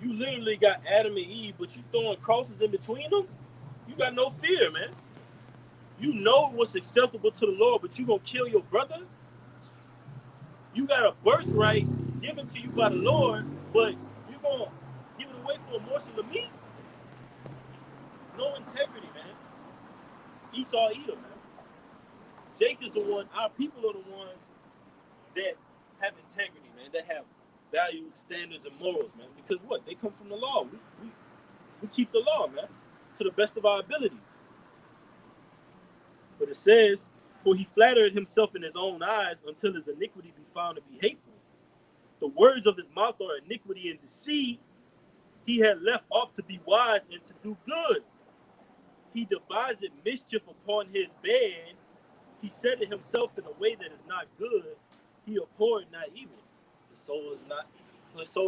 You literally got Adam and Eve, but you throwing crosses in between them? You got no fear, man. You know what's acceptable to the Lord, but you gonna kill your brother? You got a birthright given to you by the Lord, but you gonna give it away for a morsel of meat? No integrity, man. Esau Edom, man. Jake is the one, our people are the ones that have integrity, man, that have values, standards, and morals, man. Because what? They come from the law. We keep the law, man, to the best of our ability. But it says, for he flattered himself in his own eyes until his iniquity be found to be hateful. The words of his mouth are iniquity and deceit. He had left off to be wise and to do good. He devised mischief upon his bed. He said to himself in a way that is not good. He abhorred not evil. The soul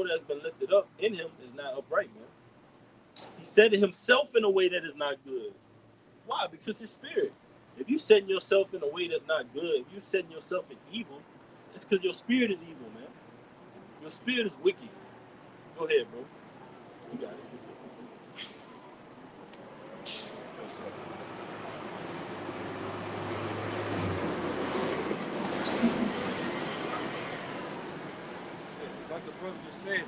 that has been lifted up in him is not upright, man. He said to himself in a way that is not good. Why? Because his spirit. If you setting yourself in a way that's not good, if you setting yourself in evil, it's because your spirit is evil, man. Your spirit is wicked. Go ahead, bro. You got it. Like the brother just said,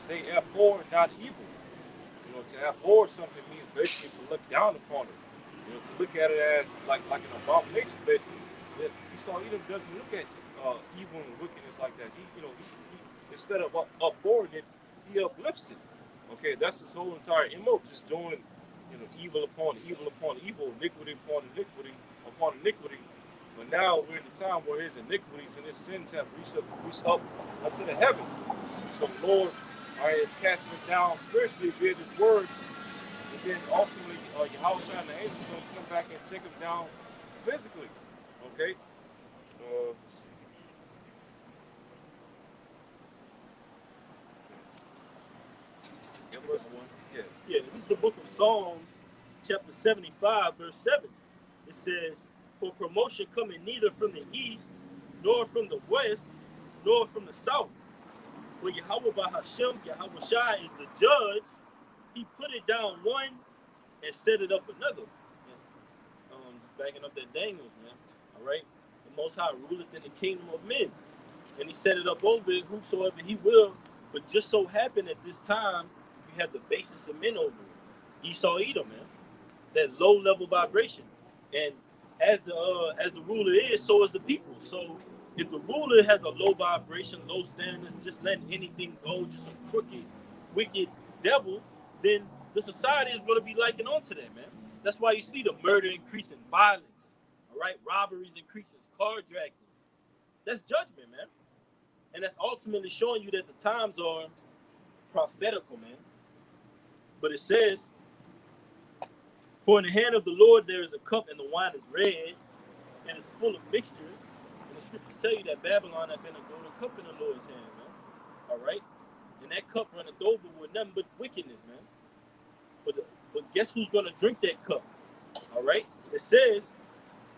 they abhor not evil. To abhor something means basically to look down upon it. To look at it as like an abomination, basically. That Esau Edom doesn't look at evil and wickedness like that. He instead of abhorring it, he uplifts it. Okay, that's his whole entire MO, just doing evil upon evil upon evil, iniquity upon iniquity upon iniquity. But now we're in the time where his iniquities and his sins have reached up unto the heavens. So the Lord is casting it down spiritually via this word. And then ultimately, Yahushua and the angels are going to come back and take him down physically. Okay? Yeah, verse 1. Yeah. Yeah, this is the book of Psalms, chapter 75, verse 7. It says, "For promotion coming neither from the east, nor from the west, nor from the south. But Yahweh by Hashem, Yahweh Shai is the judge. He put it down one and set it up another." And, just backing up that Daniels, man. All right? The Most High ruleth in the kingdom of men. And he set it up over it, whosoever he will. But just so happened at this time, you have the basis of men over it. Esau Edom, man. That low level vibration. And as the ruler is, so is the people. So if the ruler has a low vibration, low standards, just letting anything go, just a crooked, wicked devil, then the society is going to be liking onto that, man. That's why you see the murder increasing, violence, all right, robberies increasing, carjackings. That's judgment, man. And that's ultimately showing you that the times are prophetical, man. But it says, "For in the hand of the Lord there is a cup, and the wine is red, and it's full of mixture." And the scriptures tell you that Babylon had been a golden cup in the Lord's hand, man. All right? And that cup runneth over with nothing but wickedness, man. But guess who's going to drink that cup? All right? It says,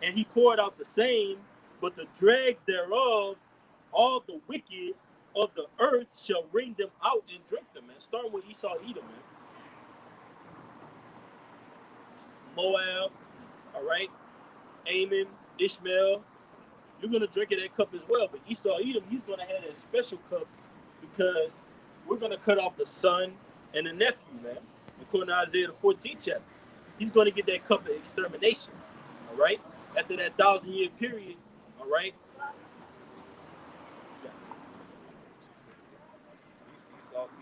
"And he poured out the same, but the dregs thereof, all the wicked of the earth shall wring them out and drink them," man. Starting with Esau Edom, man. Moab, all right? Ammon, Ishmael, you're going to drink of that cup as well. But Esau Edom, he's going to have that special cup because we're going to cut off the son and the nephew, man. According to Isaiah the 14th chapter. He's going to get that cup of extermination, all right? After that 1,000-year period, all right?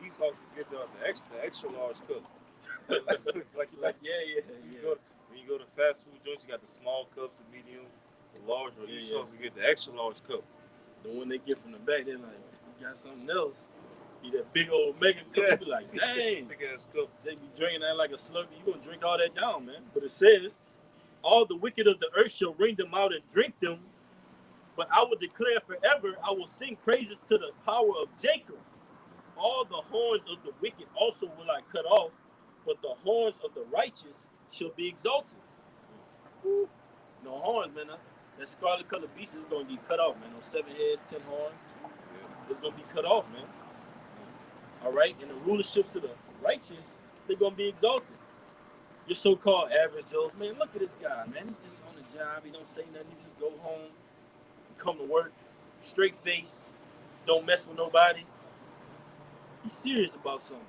Esau can get the extra large cup. Yeah. When you go to fast food joints, you got the small cups, the medium, the large. Or Esau can get the extra large cup. The one they get from the back, they're like, "You got something else?" Be that big old mega cup. You be like, "Dang." Big ass cup. They be drinking that like a slurpee. You gonna drink all that down, man. But it says, "All the wicked of the earth shall wring them out and drink them. But I will declare forever, I will sing praises to the power of Jacob. All the horns of the wicked also will I cut off, but the horns of the righteous shall be exalted." Woo. No horns, man. That scarlet colored beast is gonna get cut off, man. Those 7 heads, 10 horns. It's gonna be cut off, man. All right, and the rulerships of the righteous, they're gonna be exalted. Your so-called average Joe, man, look at this guy, man. He's just on the job. He don't say nothing. He just go home, come to work, straight face, don't mess with nobody. He's serious about something.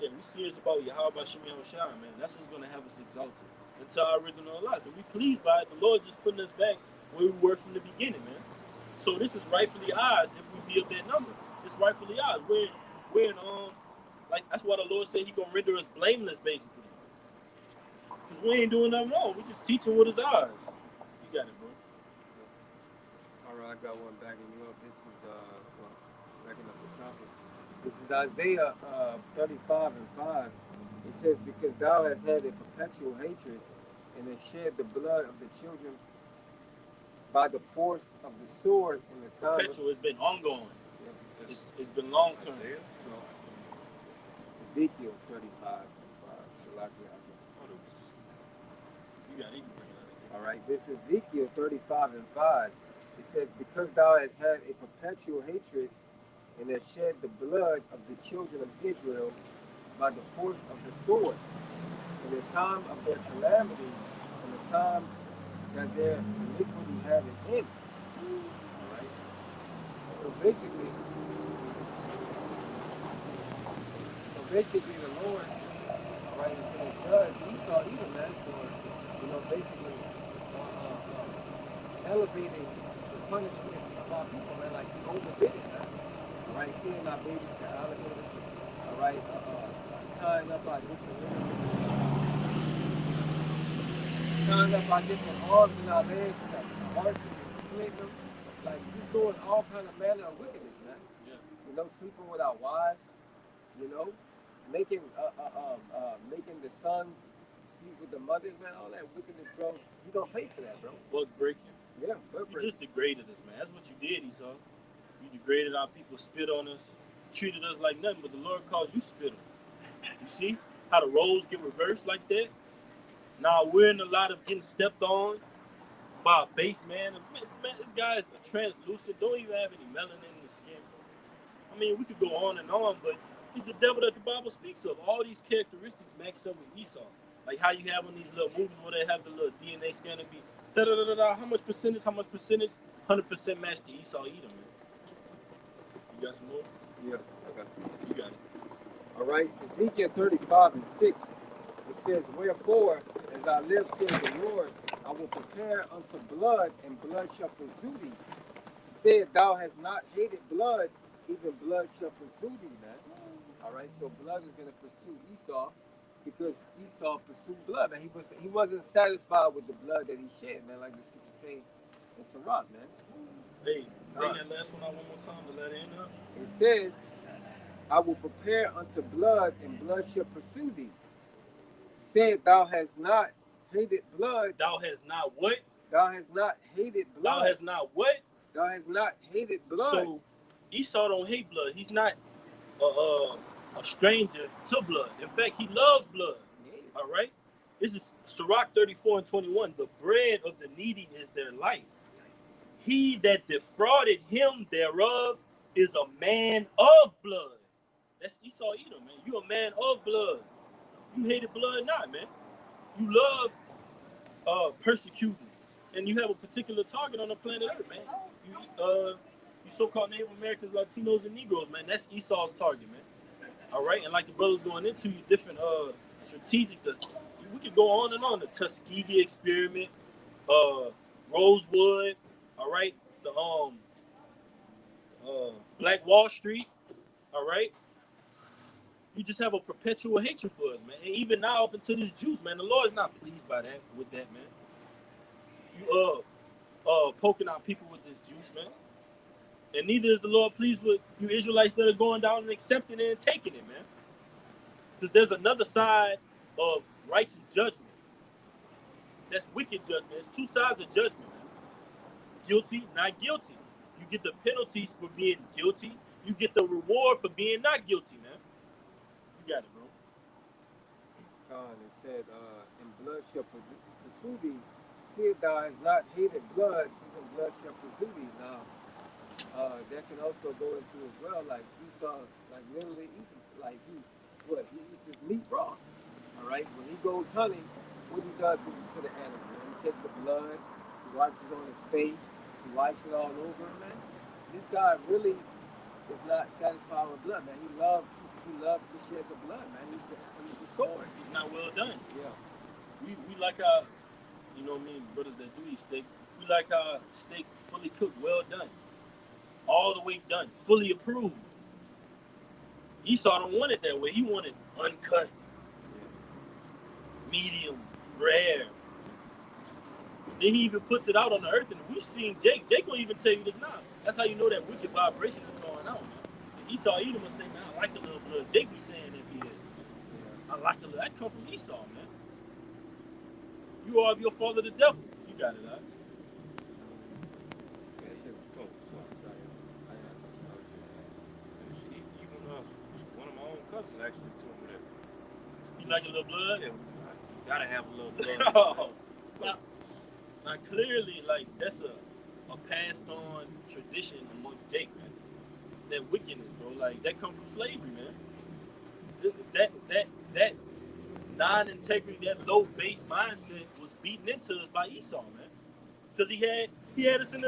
Yeah, we serious about Yahweh Shem Shai, man. That's what's gonna have us exalted into our original lives. And we pleased by it. The Lord just putting us back where we were from the beginning, man. So this is rightfully ours if we be of that number. It's rightfully ours. We're in like that's why the Lord said He gonna render us blameless, basically. Because we ain't doing nothing wrong. We just teaching what is ours. You got it, bro. All right, I got one backing you up. This is backing up the topic. This is Isaiah 35:5. It says, "Because thou hast had a perpetual hatred, and hast shed the blood of the children by the force of the sword in the time." Perpetual has been ongoing. Yeah. It's been long term. Ezekiel 35:5. You got it. All right, this is Ezekiel 35:5. It says, "Because thou hast had a perpetual hatred, and hast shed the blood of the children of Israel by the force of the sword, in the time of their calamity, and the time that their iniquity had an end." All right. So basically, the Lord, all right, is going to judge Esau Edom, man, for basically elevating the punishment of our people, man. Like he overdid it, man. All right, feeding our babies to alligators. All right, tying up our different ligaments, tying up our different arms and our legs to horses and splitting them. Like he's doing all kind of manner of wickedness, man. Yeah. Sleeping with our wives. Making the sons sleep with the mothers, man. All that wickedness, bro. You gonna pay for that, bro. Buck breaking. Yeah, You just degraded us, man. That's what you did, Esau. You degraded our people, spit on us, treated us like nothing, but the Lord calls you spittle. You see how the roles get reversed like that? Now we're in a lot of getting stepped on by a base man. This guy is a translucent, don't even have any melanin in his skin. I mean, we could go on and on, but he's the devil that the Bible speaks of. All these characteristics match up with Esau. Like how you have on these little movies where they have the little DNA scanner be da-da-da-da-da, how much percentage, 100% match to Esau Edom, man. You got some more? Yeah, I got some. You got it. All right, Ezekiel 35:6, it says, wherefore, as I live, says the Lord, I will prepare unto blood, and blood shall pursue thee. Said, thou hast not hated blood, even blood shall pursue thee, man. All right, so blood is going to pursue Esau because Esau pursued blood, man. He wasn't satisfied with the blood that he shed, man, like the scripture say in Sirach, man. Hey, bring that last one out one more time to let it in up. It says, I will prepare unto blood, and blood shall pursue thee. Said, thou hast not hated blood. Thou hast not what? Thou hast not hated blood. Thou hast not what? Thou hast not hated blood. So Esau don't hate blood. He's not a stranger to blood. In fact, he loves blood. Yeah. All right? This is Sirach 34:21. The bread of the needy is their life. He that defrauded him thereof is a man of blood. That's Esau Edom, man. You a man of blood. You hated blood not, man. You love persecuting. And you have a particular target on the planet Earth, man. You so-called Native Americans, Latinos, and Negroes, man. That's Esau's target, man. All right? And like the brother's going into, you different strategic, we could go on and on. The Tuskegee experiment, Rosewood, all right? The Black Wall Street, all right? You just have a perpetual hatred for us, man. And even now, up until this juice, man, the Lord is not pleased by that, with that, man. You poking out people with this juice, man. And neither is the Lord pleased with you Israelites that are going down and accepting it and taking it, man. Because there's another side of righteous judgment. That's wicked judgment. There's two sides of judgment, man. Guilty, not guilty. You get the penalties for being guilty. You get the reward for being not guilty, man. You got it, bro. It said, and blood shall pursue thee. See, thou hast not hated blood, even blood shall pursue thee. Now, that can also go into as well, like Esau, like literally eats, like he eats his meat raw. All right, when he goes hunting, what he does to the animal, man? He takes the blood, he wipes it on his face, he wipes it all over him, man. This guy really is not satisfied with blood, man. He loves to shed the blood, man. He's the sword. He's not well done. Yeah. We like our, you know what I mean, brothers that do eat steak, we like our steak fully cooked, well done. All the way done, fully approved. Esau don't want it that way. He wanted uncut, medium, rare. Then he even puts it out on the earth, and we seen Jake. Jake will even tell you this now. That's how you know that wicked vibration is going on, man. And Esau Edom will say, man, I like the little blood. Jake be saying that he is. I like the little. That come from Esau, man. You are of your father the devil. You got it, huh? One of my own cousins actually told me that. You like a little blood? Yeah, you gotta have a little blood. Now clearly, like that's a passed on tradition amongst Jake, man. That wickedness, bro. Like that comes from slavery, man. That non-integrity, that low base mindset was beaten into us by Esau, man. Because he had us in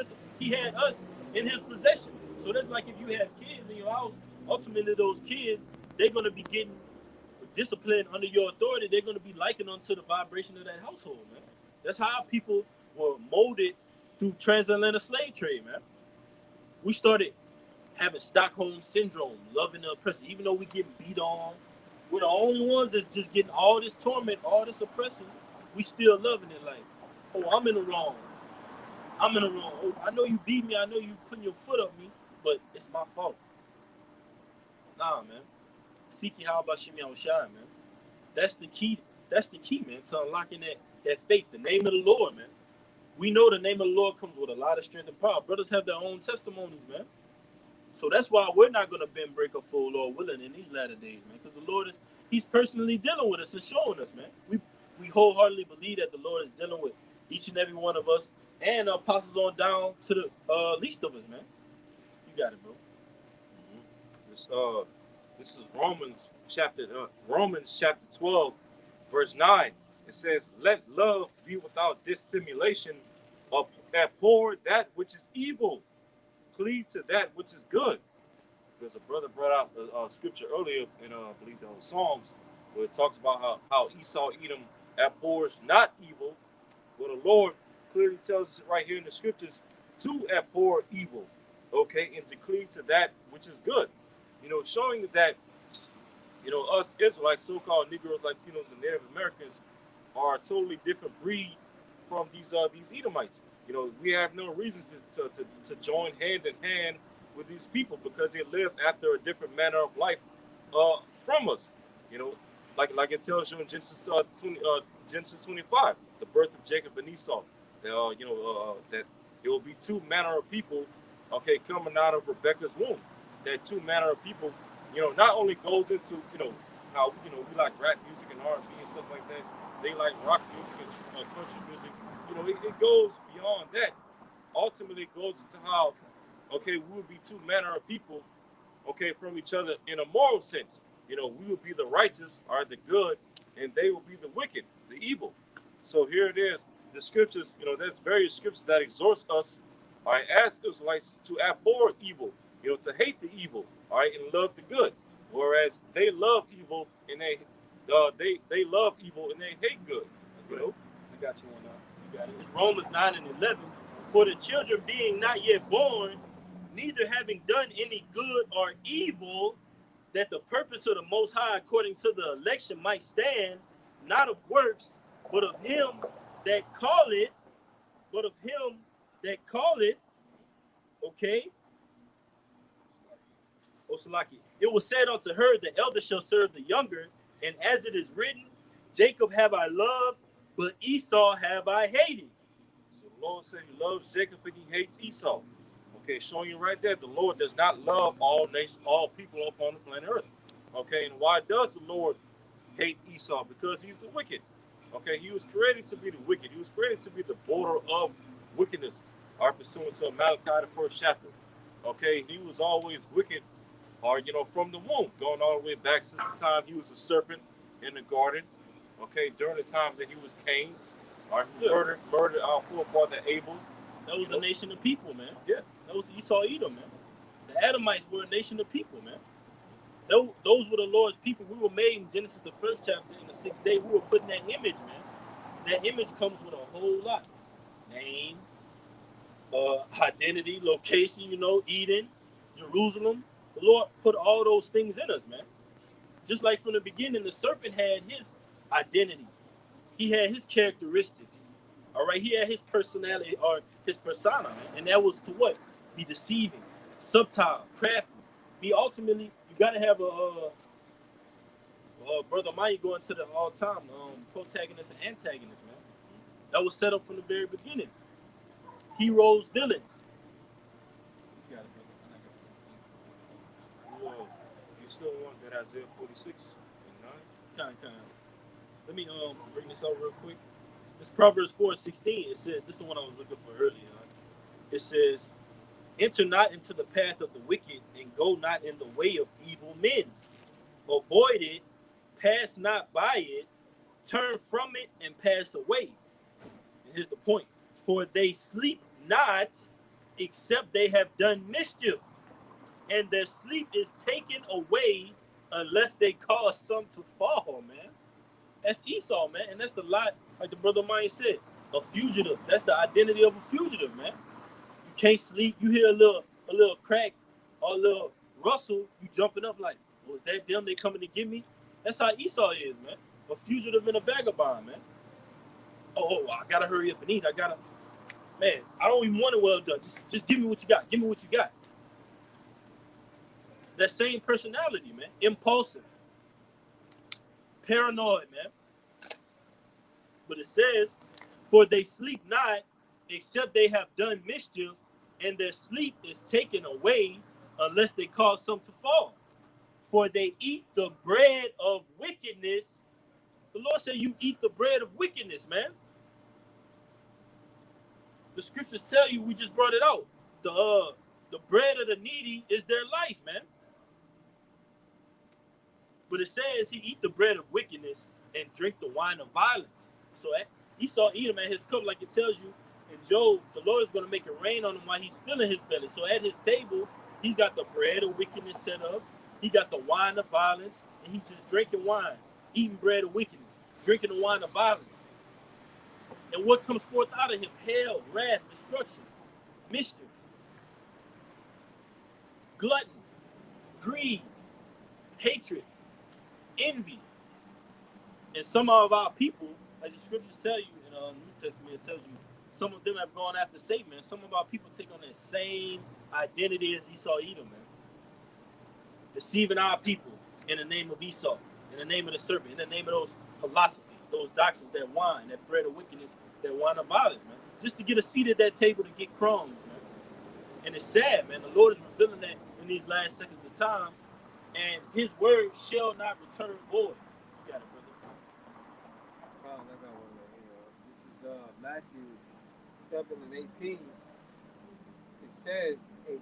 his possession. So that's like if you have kids in your house, ultimately those kids, they're gonna be getting disciplined under your authority. They're gonna be likened unto the vibration of that household, man. That's how people were molded through transatlantic slave trade, man. We started having Stockholm syndrome, loving the oppressor, even though we get beat on. We're the only ones that's just getting all this torment, all this oppression. We still loving it like, oh, I'm in the wrong. Oh, I know you beat me. I know you putting your foot up me, but it's my fault. Nah, man. Seeking how about Shimi Shai, man. That's the key. That's the key, man, to unlocking that faith, the name of the Lord, man. We know the name of the Lord comes with a lot of strength and power. Brothers have their own testimonies, man. So that's why we're not going to bend, break, or fold, Lord willing, in these latter days, man. Because the Lord He's personally dealing with us and showing us, man. We wholeheartedly believe that the Lord is dealing with each and every one of us and the apostles on down to the least of us, man. You got it, bro. This is Romans chapter 12, verse 9. It says, "Let love be without dissimulation, abhor that which is evil, cleave to that which is good." Because a brother brought out a scripture earlier in I believe the Psalms, where it talks about how Esau Edom abhors not evil. Well, the Lord clearly tells us right here in the scriptures to abhor evil, okay, and to cleave to that which is good. Showing that, us Israelites, so-called Negroes, Latinos, and Native Americans are a totally different breed from these Edomites. We have no reasons to join hand in hand with these people because they live after a different manner of life from us. Like it tells you in Genesis 25, the birth of Jacob and Esau. That there will be two manner of people, okay, coming out of Rebecca's womb. That two manner of people, not only goes into how we like rap music and R&B and stuff like that. They like rock music and country music. It goes beyond that. Ultimately, it goes into how, okay, we would be two manner of people, okay, from each other in a moral sense. We will be the righteous or the good, and they will be the wicked, the evil. So here it is. The scriptures, there's various scriptures that exhort us, all right, ask Israelites to abhor evil, to hate the evil, all right, and love the good. Whereas they love evil and they love evil and they hate good. I got you on that. You got it. It's Romans 9 and 11. For the children being not yet born, neither having done any good or evil, that the purpose of the Most High according to the election might stand, not of works, but of him that calleth, okay? Osalaki. It was said unto her, the elder shall serve the younger, and as it is written, Jacob have I loved, but Esau have I hated. So the Lord said he loves Jacob and he hates Esau. Okay, showing you right there, the Lord does not love all nations, all people upon the planet Earth. Okay, and why does the Lord hate Esau? Because he's the wicked. Okay, he was created to be the wicked. He was created to be the border of wickedness, or pursuant to Malachi, the first chapter. Okay, he was always wicked, or from the womb, going all the way back since the time he was a serpent in the garden. Okay, during the time that he was Cain, or he murdered our forefather Abel. That was a nation of people, man. Yeah, that was Esau Edom, man. The Edomites were a nation of people, man. Those were the Lord's people. We were made in Genesis, the first chapter, in the 6th day. We were put in that image, man. That image comes with a whole lot. Name, identity, location, Eden, Jerusalem. The Lord put all those things in us, man. Just like from the beginning, the serpent had his identity. He had his characteristics. All right, he had his personality or his persona, man. And that was to what? Be deceiving, subtle, crafty. Ultimately, you got to have a Brother Maya going to the all-time protagonist and antagonist, man. That was set up from the very beginning. Heroes, villains. You got it, brother. You still want that Isaiah 46 and 9? Kind. Let me bring this out real quick. This Proverbs 4:16. It says, this is the one I was looking for earlier. It says, enter not into the path of the wicked, and go not in the way of evil men. Avoid it, pass not by it, turn from it, and pass away. And here's the point. For they sleep not, except they have done mischief, and their sleep is taken away unless they cause some to fall, man. That's Esau, man. And that's the lot, like the brother Mine said, a fugitive. That's the identity of a fugitive, man. You can't sleep. You hear a little crack or a little rustle, you jumping up like, was that them? They coming to get me? That's how Esau is, man. A fugitive and a vagabond, man. Oh, I gotta hurry up and eat. Man, I don't even want it well done. Just give me what you got. Give me what you got. That same personality, man. Impulsive. Paranoid, man. But it says, for they sleep not, except they have done mischief, and their sleep is taken away unless they cause some to fall. For they eat the bread of wickedness. The Lord said you eat the bread of wickedness, man. The scriptures tell you, we just brought it out. The bread of the needy is their life, man. But it says he eat the bread of wickedness and drink the wine of violence. So Esau eat him at his cup, like it tells you in Job. The Lord is going to make it rain on him while he's filling his belly. So at his table, he's got the bread of wickedness set up. He got the wine of violence, and he's just drinking wine, eating bread of wickedness, drinking the wine of violence. And what comes forth out of him? Hell, wrath, destruction, mischief, gluttony, greed, hatred, envy. And some of our people, as the scriptures tell you in the New Testament, it tells you some of them have gone after Satan, man. Some of our people take on that same identity as Esau Edom, man. Deceiving our people in the name of Esau, in the name of the serpent, in the name of those philosophies, those doctrines, that wine, that bread of wickedness, that wine of violence, man. Just to get a seat at that table to get crumbs, man. And it's sad, man. The Lord is revealing that in these last seconds of time, and his word shall not return void. You got it, brother. I got one right here. This is Matthew 7 and 18. It says, a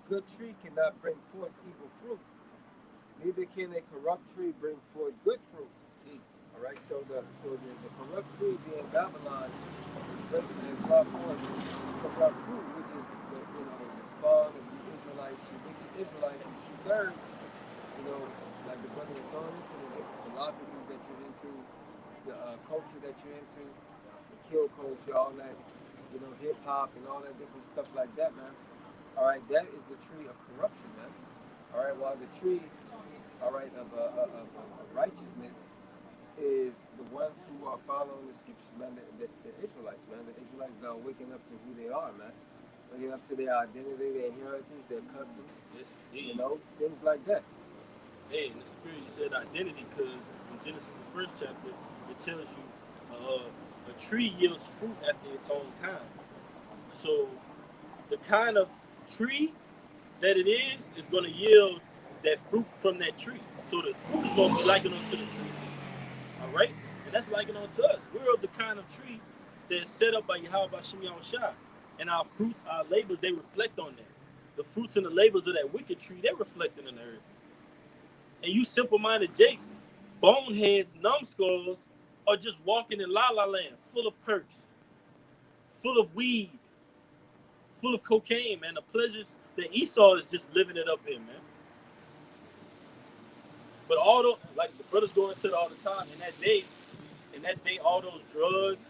good tree cannot bring forth evil fruit, neither can a corrupt tree bring forth good fruit. All right, so the corrupt tree being Babylon is brought forth corrupt fruit, which is the spawn of the Israelites, the wicked Israelites, and 2/3. Like the brother was going into, the different philosophies that you're into, the culture that you're into, the kill culture, all that, hip hop and all that different stuff like that, man. All right, that is the tree of corruption, man. All right, while the tree, all right, of righteousness is the ones who are following the scriptures, man. The Israelites, man. The Israelites that are waking up to who they are, man. Waking up to their identity, their heritage, their customs. Yes, things like that. Hey, in the spirit, you said identity because in Genesis, the first chapter, it tells you a tree yields fruit after its own kind. So the kind of tree that it is going to yield that fruit from that tree. So the fruit is going to be likened unto the tree. All right? And that's likened unto us. We're of the kind of tree that's set up by Yahweh Bashim Yahushua. And our fruits, our labors, they reflect on that. The fruits and the labors of that wicked tree, they're reflecting in the earth. And you simple-minded jakes, boneheads, numbskulls, are just walking in la-la land, full of perks, full of weed, full of cocaine, man. The pleasures that Esau is just living it up in, man. But like the brothers go into it all the time, in that day, all those drugs,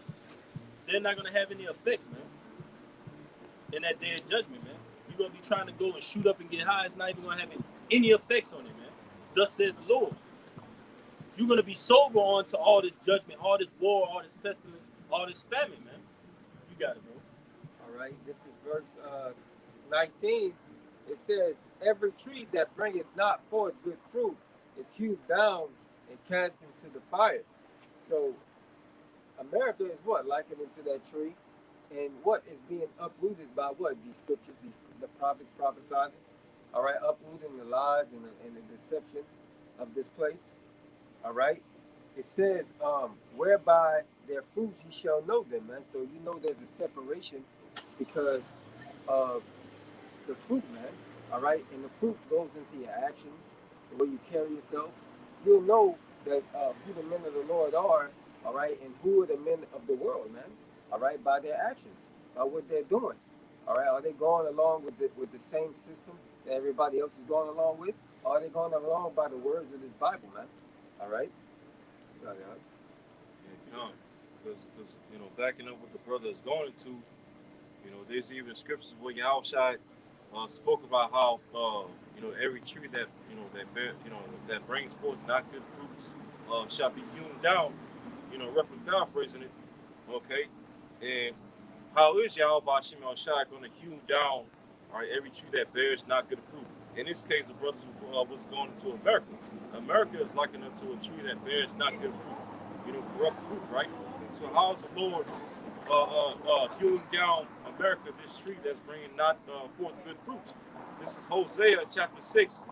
they're not going to have any effects, man. In that day of judgment, man. You're going to be trying to go and shoot up and get high. It's not even going to have any effects on it, man. Thus said the Lord. You're going to be sober on to all this judgment, all this war, all this pestilence, all this famine, man. You got it, bro. All right. This is verse 19. It says, every tree that bringeth not forth good fruit is hewed down and cast into the fire. So America is what? Likened into that tree. And what is being uprooted by what? These scriptures, the prophets prophesied. All right, uprooting the lies and the deception of this place. All right. It says, whereby their fruits ye shall know them, man. So there's a separation because of the fruit, man. All right. And the fruit goes into your actions, the way you carry yourself. You'll know that who the men of the Lord are, all right, and who are the men of the world, man. All right, by their actions, by what they're doing. All right, are they going along with the same system that everybody else is going along with? Or are they going along by the words of this Bible, man? All right. Yeah, because backing up what the brother is going into, there's even scriptures where Yahushua spoke about how every tree that that brings forth not good fruits shall be hewn down, roughly paraphrasing it. Okay, and how is Yahweh Bashim Yahushua going to hew down, all right, every tree that bears not good fruit? In this case, the brothers was going into America. America is likened unto a tree that bears not good fruit, corrupt fruit, right? So how is the Lord hewing down America, this tree that's bringing not forth good fruits? This is Hosea chapter 6,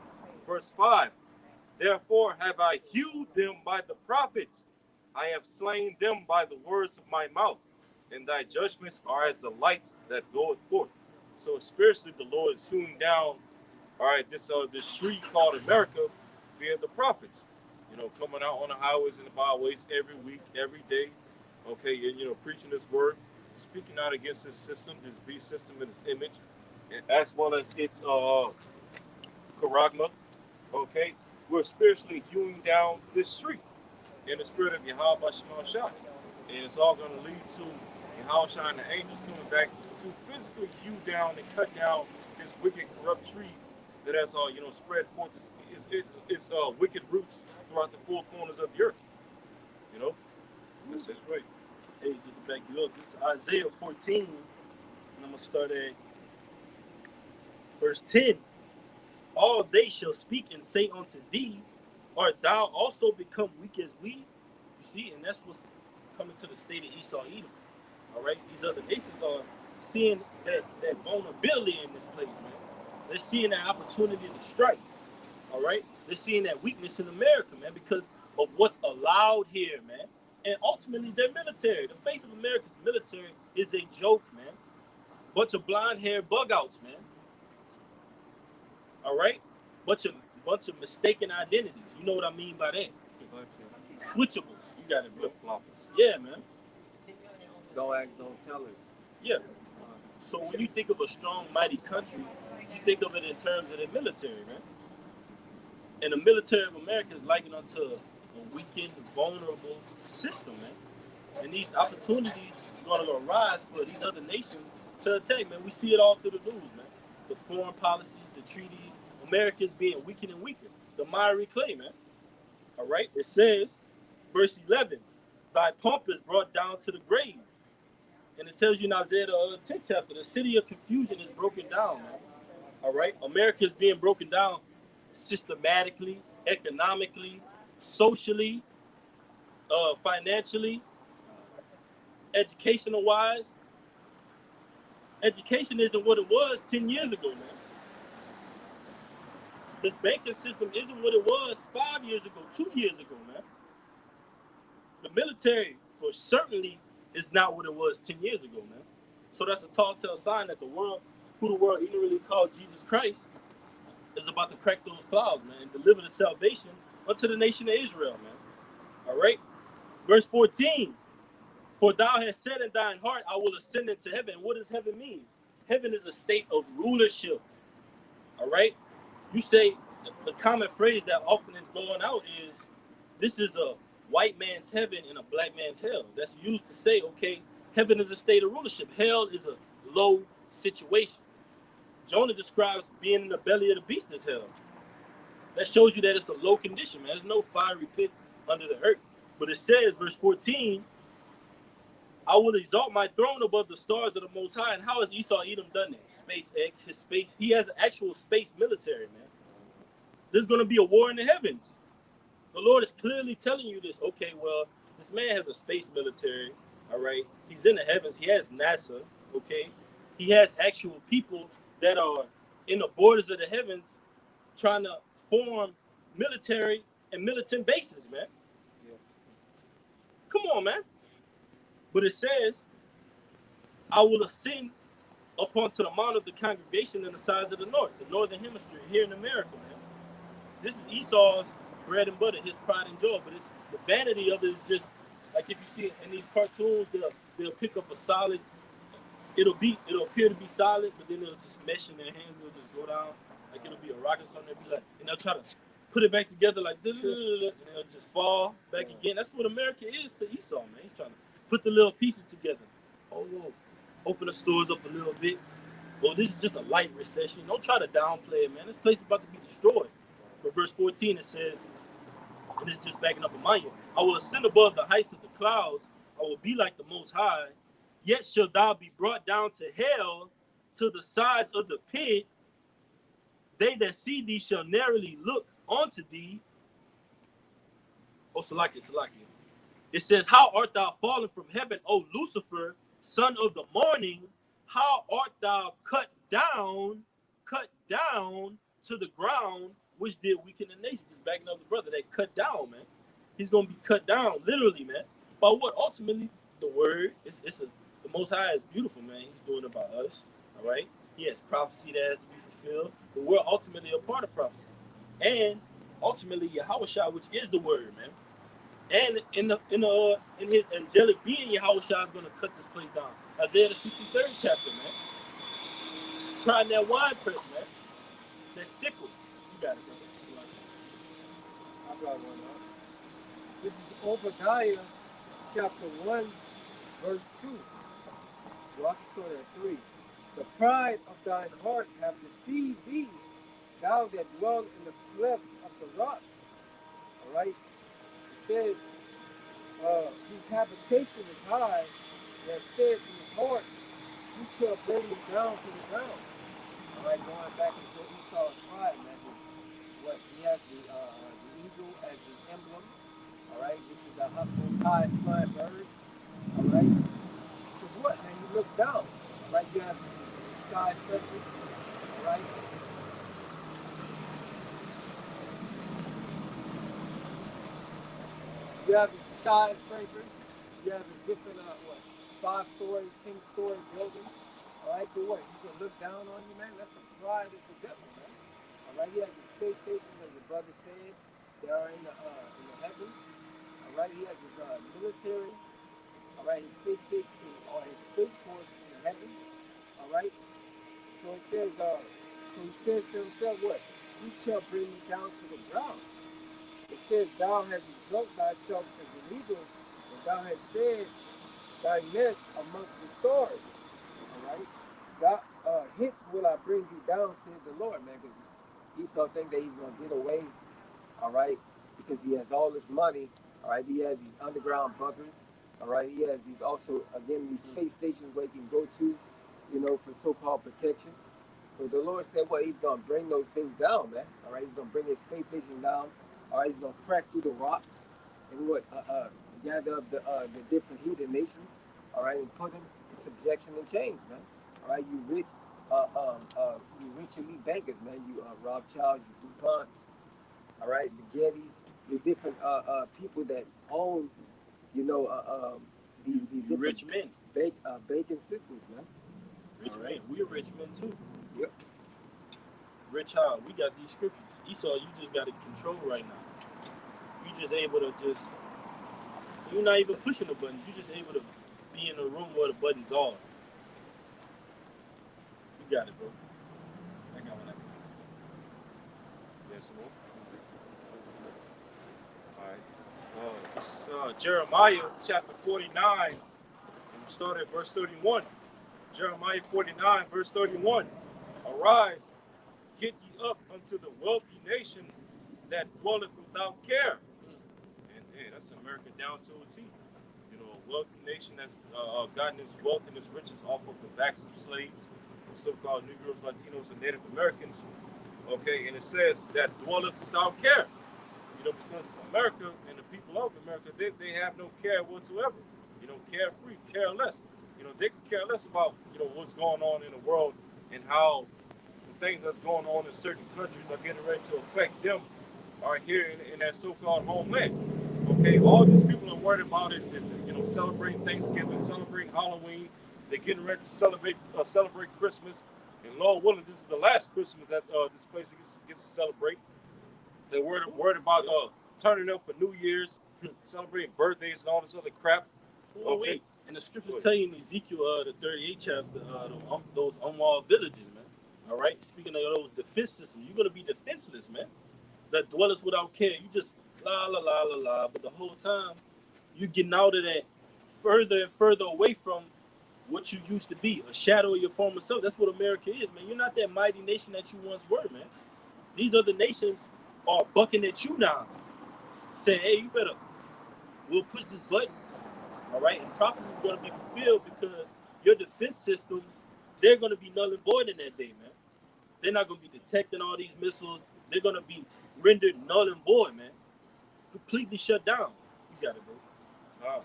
verse 5. Therefore have I hewed them by the prophets. I have slain them by the words of my mouth. And thy judgments are as the light that goeth forth. So spiritually, the Lord is hewing down, all right, this tree called America via the prophets. Coming out on the highways and the byways every week, every day, okay, and preaching this word, speaking out against this system, this beast system and its image, as well as its charagma, okay. We're spiritually hewing down this tree in the spirit of Yahweh Shema Shai. And it's all going to lead to Yahweh Shai and the angels coming back to physically hew down and cut down this wicked, corrupt tree that has spread forth its wicked roots throughout the four corners of the earth. That's right. Hey, just to back you up, this is Isaiah 14, and I'm going to start at verse 10. All they shall speak and say unto thee, art thou also become weak as we? You see, and that's what's coming to the state of Esau Edom. All right, these other nations are seeing that vulnerability in this place, man. They're seeing that opportunity to strike. All right, they're seeing that weakness in America, man, because of what's allowed here, man. And ultimately, their military. The face of America's military is a joke, man. Bunch of blonde-haired bug-outs, man. All right, bunch of mistaken identities. You know what I mean by that? Switchables. You got it, bro. Flip-floppers. Yeah, man. Don't ask, don't tell us. Yeah. So when you think of a strong, mighty country, you think of it in terms of their military, man. And the military of America is likened unto a weakened, vulnerable system, man. And these opportunities are going to arise for these other nations to attack, man. We see it all through the news, man. The foreign policies, the treaties. America is being weaker and weaker. The miry clay, man. All right? It says, verse 11, thy pomp is brought down to the grave. And it tells you in Isaiah the 10th chapter, the city of confusion is broken down, man. All right? America is being broken down systematically, economically, socially, financially, educational-wise. Education isn't what it was 10 years ago, man. This banking system isn't what it was 5 years ago, 2 years ago, man. The military, for certainly, is not what it was 10 years ago, man. So that's a tall tale sign that the world, who the world even really called Jesus Christ, is about to crack those clouds, man, and deliver the salvation unto the nation of Israel, man. All right? Verse 14, for thou hast said in thine heart, I will ascend into heaven. What does heaven mean? Heaven is a state of rulership. All right? You say, the common phrase that often is going out is, this is a white man's heaven and a black man's hell. That's used to say, okay, heaven is a state of rulership. Hell is a low situation. Jonah describes being in the belly of the beast as hell. That shows you that it's a low condition, man. There's no fiery pit under the earth. But it says, verse 14, I will exalt my throne above the stars of the Most High. And how has Esau Edom done that? SpaceX, his space. He has an actual space military, man. There's going to be a war in the heavens. The Lord is clearly telling you this. Okay, well, this man has a space military, all right? He's in the heavens. He has NASA, okay? He has actual people that are in the borders of the heavens trying to form military and militant bases, man. Yeah. Come on, man. But it says, I will ascend up onto the mount of the congregation in the sides of the north, the northern hemisphere, here in America, man. This is Esau's bread and butter, his pride and joy. But it's the vanity of it is just like if you see it in these cartoons, they'll pick up a solid. It'll appear to be solid, but then it'll just mesh in their hands. It'll just go down like it'll be a rock or something. Be like, and they'll try to put it back together like this, and it'll just fall back again. That's what America is to Esau, man. He's trying to put the little pieces together. Oh, open the stores up a little bit. Well, this is just a light recession. Don't try to downplay it, man. This place is about to be destroyed. But verse 14, it says, and it's just backing up a mind. I will ascend above the heights of the clouds. I will be like the Most High. Yet shalt thou be brought down to hell, to the sides of the pit. They that see thee shall narrowly look unto thee. Oh, Salakia. It says, how art thou fallen from heaven, O Lucifer, son of the morning? How art thou cut down to the ground, which did weaken the nation. Just backing up the brother that cut down, man. He's gonna be cut down, literally, man. By what? Ultimately, the word. The Most High is beautiful, man. He's doing it by us. All right. He has prophecy that has to be fulfilled. But we're ultimately a part of prophecy, and ultimately Yahushua, which is the word, man. And in his angelic being, Yahushua is gonna cut this place down. Isaiah the 63rd chapter, man. Trying that wine press, man. That sickle. You got it, brother. I got one up. This is Obadiah chapter 1, verse 2. Well, I can start at 3. The pride of thine heart hath deceived thee, thou that dwell in the clefts of the rocks. All right? It says, whose habitation is high, that said in his heart, who shall bring me down to the ground? All right, going back into Esau's pride, man. What he has the eagle as his emblem, all right, which is the most highest flying bird, all right. Because what, man? He looks down, all right. You have the skyscrapers, all right. You have the skyscrapers. You have his different 5-story, 10-story buildings, all right. So what? He can look down on you, man. That's the pride of the devil, man. All right. He has the space stations, as the brother said. They are in the heavens. All right, he has his military. All right, his space station or his space force in the heavens. All right. So it says, so he says to himself, what? Who shall bring me down to the ground? It says, thou hast exalted thyself as an eagle, and thou hast said thy nest amongst the stars. All right. Hence will I bring you down, said the Lord, man, because Esau think that he's gonna get away. All right, because he has all this money. All right, he has these underground bunkers. All right, he has these also again these space stations where he can go to, for so-called protection. But the Lord said, well, he's gonna bring those things down, man. All right, he's gonna bring his space station down. All right, he's gonna crack through the rocks and gather up the different heathen nations. All right, and put them in subjection and chains, man. All right, you rich elite bankers, man. You Rothschilds, you DuPonts. All right, the Gettys, the different people that own, these different rich men, banking systems, man. Rich men, we're rich men too. Yep. Rich how? We got these scriptures. Esau, you just got to control right now. You just able to you're not even pushing the buttons. You're just able to be in a room where the buttons are. You got it, bro. I got one. Yes, more. All right. This is Jeremiah chapter 49. And we start at verse 31. Jeremiah 49, verse 31. Arise, get ye up unto the wealthy nation that dwelleth without care. And hey, that's America down to a T. A wealthy nation that's gotten its wealth and its riches off of the backs of slaves, so-called Negroes, Latinos, and Native Americans. Okay, and it says that dwelleth without care. Because America and the people of America, they have no care whatsoever. Carefree, careless. They could care less about, what's going on in the world and how the things that's going on in certain countries are getting ready to affect them are here in their so-called homeland. Okay, all these people are worried about is celebrating Thanksgiving, celebrating Halloween. They're getting ready to celebrate Christmas. And Lord willing, this is the last Christmas that this place gets to celebrate. They're worried about turning up for New Year's, celebrating birthdays and all this other crap. Okay. And the scriptures tell you in Ezekiel, the 38th chapter, those unwalled villages, man. All right? Speaking of those defense systems, you're going to be defenseless, man. That dwellers without care. You just la, la, la, la, la. But the whole time, you're getting out of that further and further away from what you used to be, a shadow of your former self. That's what America is, man. You're not that mighty nation that you once were, man. These other nations are bucking at you now, saying, hey, we'll push this button. All right, and prophecy is going to be fulfilled because your defense systems, they're going to be null and void in that day, man. They're not going to be detecting all these missiles. They're going to be rendered null and void, man. Completely shut down. You got it, bro.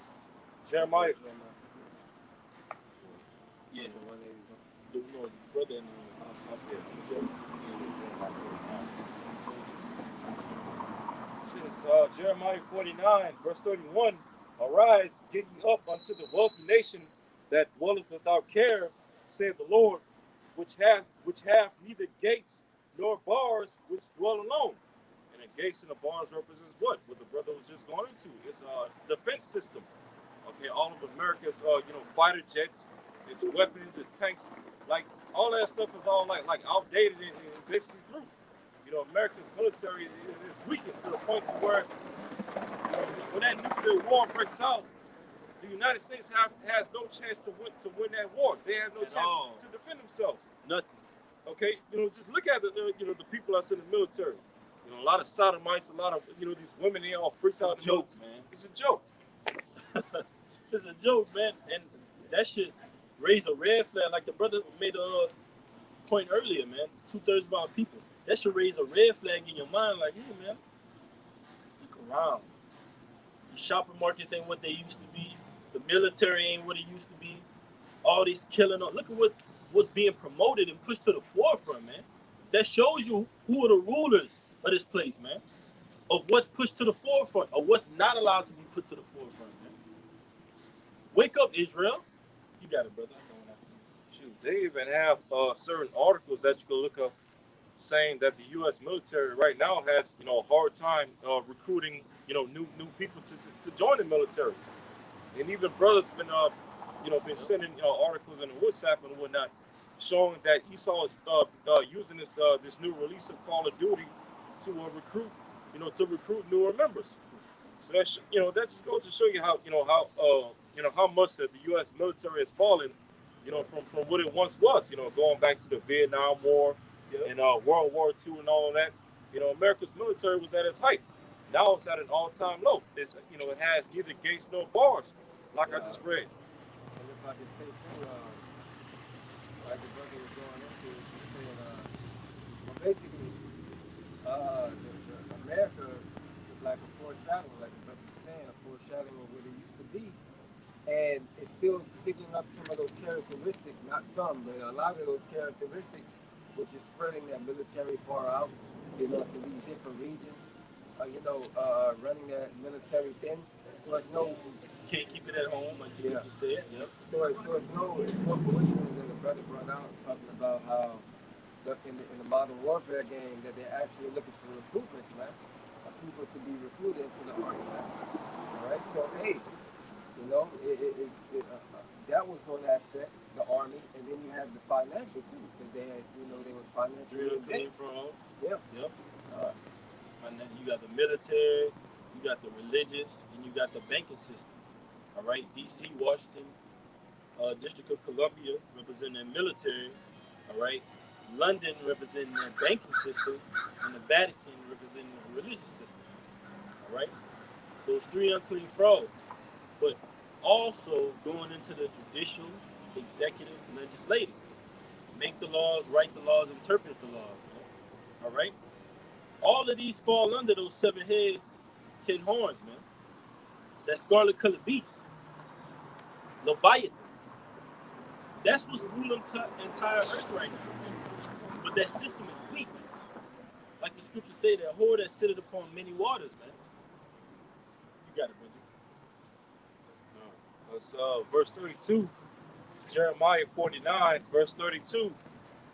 Jeremiah. Yeah. The brother and Jeremiah 49, verse 31. Arise, get ye up unto the wealthy nation that dwelleth without care, saith the Lord, which have neither gates nor bars, which dwell alone. And the gates and the bars represents what? What the brother was just going into. It's a defense system. Okay, all of America's fighter jets, its weapons, its tanks, like all that stuff is all like outdated and basically through. America's military is weakened to the point to where when that nuclear war breaks out, the United States has no chance to win that war. They have no chance to defend themselves. Nothing. Okay, just look at the people that's in the military. A lot of sodomites, a lot of these women, they all freaked out. Jokes, man. It's a joke. It's a joke, man, and that should raise a red flag. Like the brother made a point earlier, man. 2/3 of our people. That should raise a red flag in your mind. Like, hey, man, look around. The shopping markets ain't what they used to be. The military ain't what it used to be. All this killing. Look at what's being promoted and pushed to the forefront, man. That shows you who are the rulers of this place, man. Of what's pushed to the forefront, or what's not allowed to be put to the forefront, man. Wake up, Israel. You got it, brother. Shoot, they even have certain articles that you can look up saying that the U.S. military right now has, a hard time recruiting, new people to join the military. And even brothers been sending articles in the WhatsApp and whatnot, showing that Esau is using this new release of Call of Duty to recruit newer members. So that just goes to show you how much that the U.S. military has fallen, from what it once was. Going back to the Vietnam War and World War II and all of that. America's military was at its height. Now it's at an all-time low. It has neither gates nor bars, like I just read. And if I could say too, like the brother was going into, he said, well, basically, America is like a foreshadowing, like the brother was saying, a foreshadowing of what it used to be. And it's still picking up some of those characteristics, not some, but a lot of those characteristics, which is spreading that military far out, to these different regions, running that military thin. So it's no... Can't keep it at home, like you just said. Yep. So it's no coincidence that the brother brought out talking about how in the modern warfare game that they're actually looking for recruitments, man, of people to be recruited into the army, man. All right, so hey, that was one aspect, the army, and then you have the financial too, because they had, they were financially came from. Yep. You got the military, you got the religious, and you got the banking system. All right, D.C., Washington, District of Columbia representing the military. All right, London representing the banking system, and the Vatican representing the religious system. All right, those three unclean frogs. But also going into the judicial, executive, legislative. Make the laws, write the laws, interpret the laws. Man. All right, all of these fall under those 7 heads, 10 horns, man. That scarlet-colored beast. Lafayette. That's what's ruling the entire earth right now. But that system is weak. Like the scriptures say, that whore that sitteth upon many waters, man. You got it, brother. That's verse 32. Jeremiah 49, verse 32.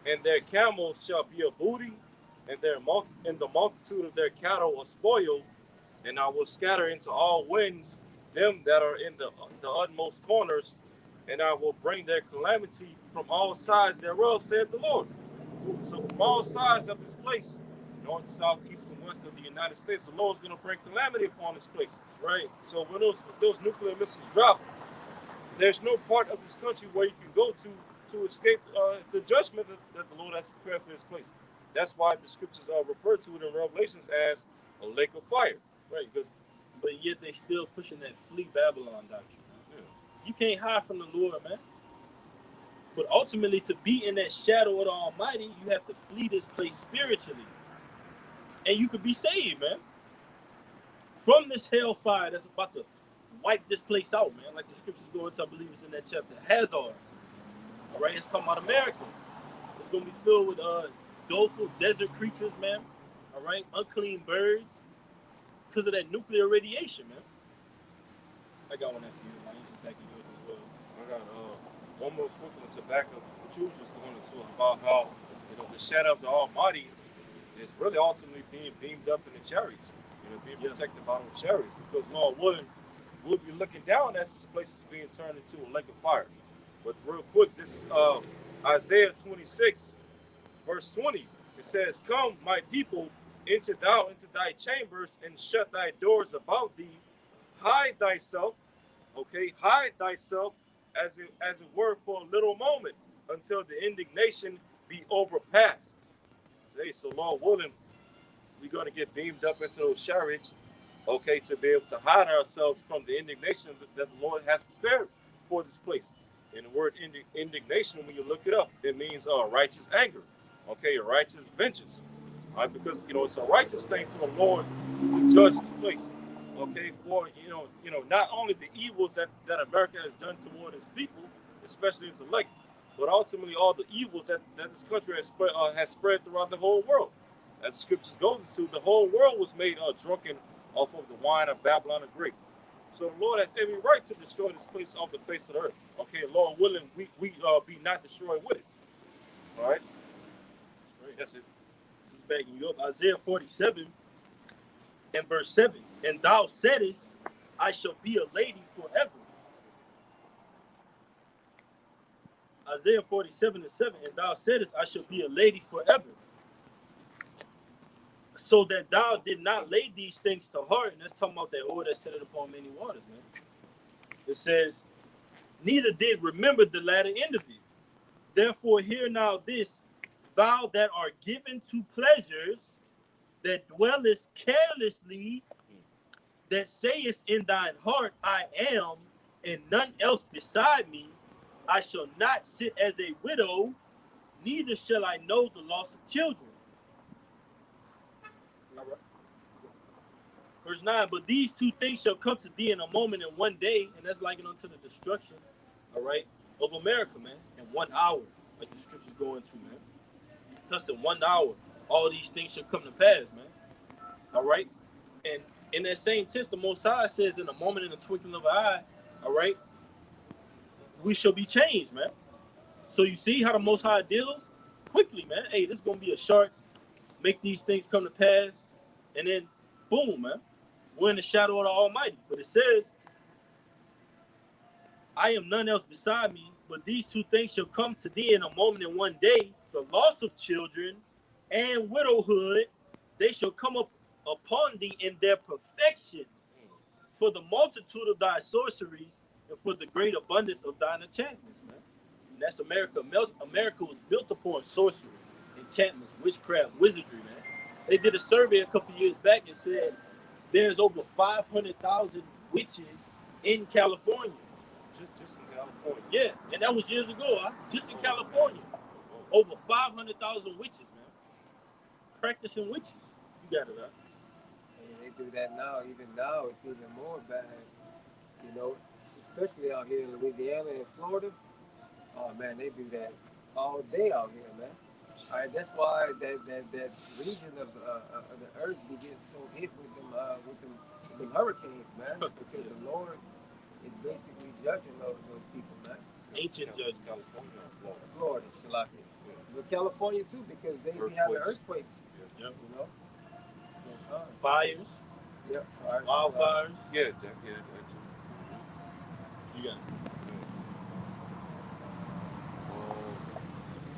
And their camels shall be a booty, and the multitude of their cattle a spoil, and I will scatter into all winds them that are in the utmost corners, and I will bring their calamity from all sides thereof, saith the Lord. So from all sides of this place, north, south, east, and west of the United States, the Lord is going to bring calamity upon this place. That's right. So when those nuclear missiles drop, there's no part of this country where you can go to escape the judgment that the Lord has prepared for this place. That's why the scriptures refer to it in Revelations as a lake of fire. Right, but yet they still pushing that flee Babylon doctrine. Yeah. You can't hide from the Lord, man. But ultimately, to be in that shadow of the Almighty, you have to flee this place spiritually. And you could be saved, man. From this hellfire that's about to wipe this place out, man. Like the scriptures go into, I believe it's in that chapter, Hazard. All right, it's talking about America. It's going to be filled with doleful desert creatures, man. All right, unclean birds. because of that nuclear radiation, man. I got one after you, man. Just back you up as well. I got one more quick one to back up what you was just going into about how, you know, the shadow of the Almighty is really ultimately being beamed up in the chariots, you know, being protected by those chariots, because Lord willing, we'll be looking down as this place is being turned into a lake of fire. But real quick, this is Isaiah 26, verse 20. It says, "Come, my people, enter thou into thy chambers and shut thy doors about thee. Hide thyself, okay, hide thyself as it were for a little moment until the indignation be overpassed." Hey, so Lord willing, we're going to get beamed up into those chariots, okay, to be able to hide ourselves from the indignation that the Lord has prepared for this place. And the word indignation, when you look it up, it means righteous anger, okay, a righteous vengeance, all right, because, you know, it's a righteous thing for the Lord to judge this place, okay, for, you know, not only the evils that America has done toward its people, especially its elect, but ultimately all the evils that this country has spread throughout the whole world. As the scriptures goes into, the whole world was made drunken off of the wine of Babylon the Great. So the Lord has every right to destroy this place off the face of the earth. Okay, Lord willing, we be not destroyed with it. All right? That's it. Backing you up. Isaiah 47 and verse 7. "And thou saidest, I shall be a lady forever." Isaiah 47 and 7. "And thou saidest, I shall be a lady forever. So that thou did not lay these things to heart." And that's talking about that whore that set it upon many waters, man. It says, "Neither did remember the latter end of it. Therefore hear now this, thou that art given to pleasures, that dwellest carelessly, that sayest in thine heart, I am, and none else beside me. I shall not sit as a widow, neither shall I know the loss of children." All right. Verse 9, "But these two things shall come to thee in a moment, in one day," and that's likened unto the destruction, all right, of America, man, in 1 hour, like the scriptures go into, man. Thus in 1 hour, all these things shall come to pass, man. All right? And in that same text, the Most High says, in a moment, in the twinkling of an eye, all right, we shall be changed, man. So you see how the Most High deals? Quickly, man. Hey, this is going to be a short, make these things come to pass, and then, boom, man. We're in the shadow of the Almighty. But it says, "I am none else beside me, but these two things shall come to thee in a moment, in one day, the loss of children and widowhood, they shall come up upon thee in their perfection, for the multitude of thy sorceries and for the great abundance of thine enchantments," man. And that's America. America was built upon sorcery, enchantments, witchcraft, wizardry, man. They did a survey a couple years back and said there's over 500,000 witches in California. Just in California. Yeah, and that was years ago, huh? Just in California. Over 500,000 witches, man. Practicing witches. You got it, huh? And they do that now. Even now, it's even more bad. You know, especially out here in Louisiana and Florida. Oh man, they do that all day out here, man. All right, that's why that region of the earth be getting so hit with them hurricanes, man. Because the Lord is basically judging those people, man. Ancient judge. California or Florida, Shalaki. But California too, because they be having earthquakes. Yeah. You know. So Fires. Yep. Fires. Wildfires. Yeah, that too. You got it.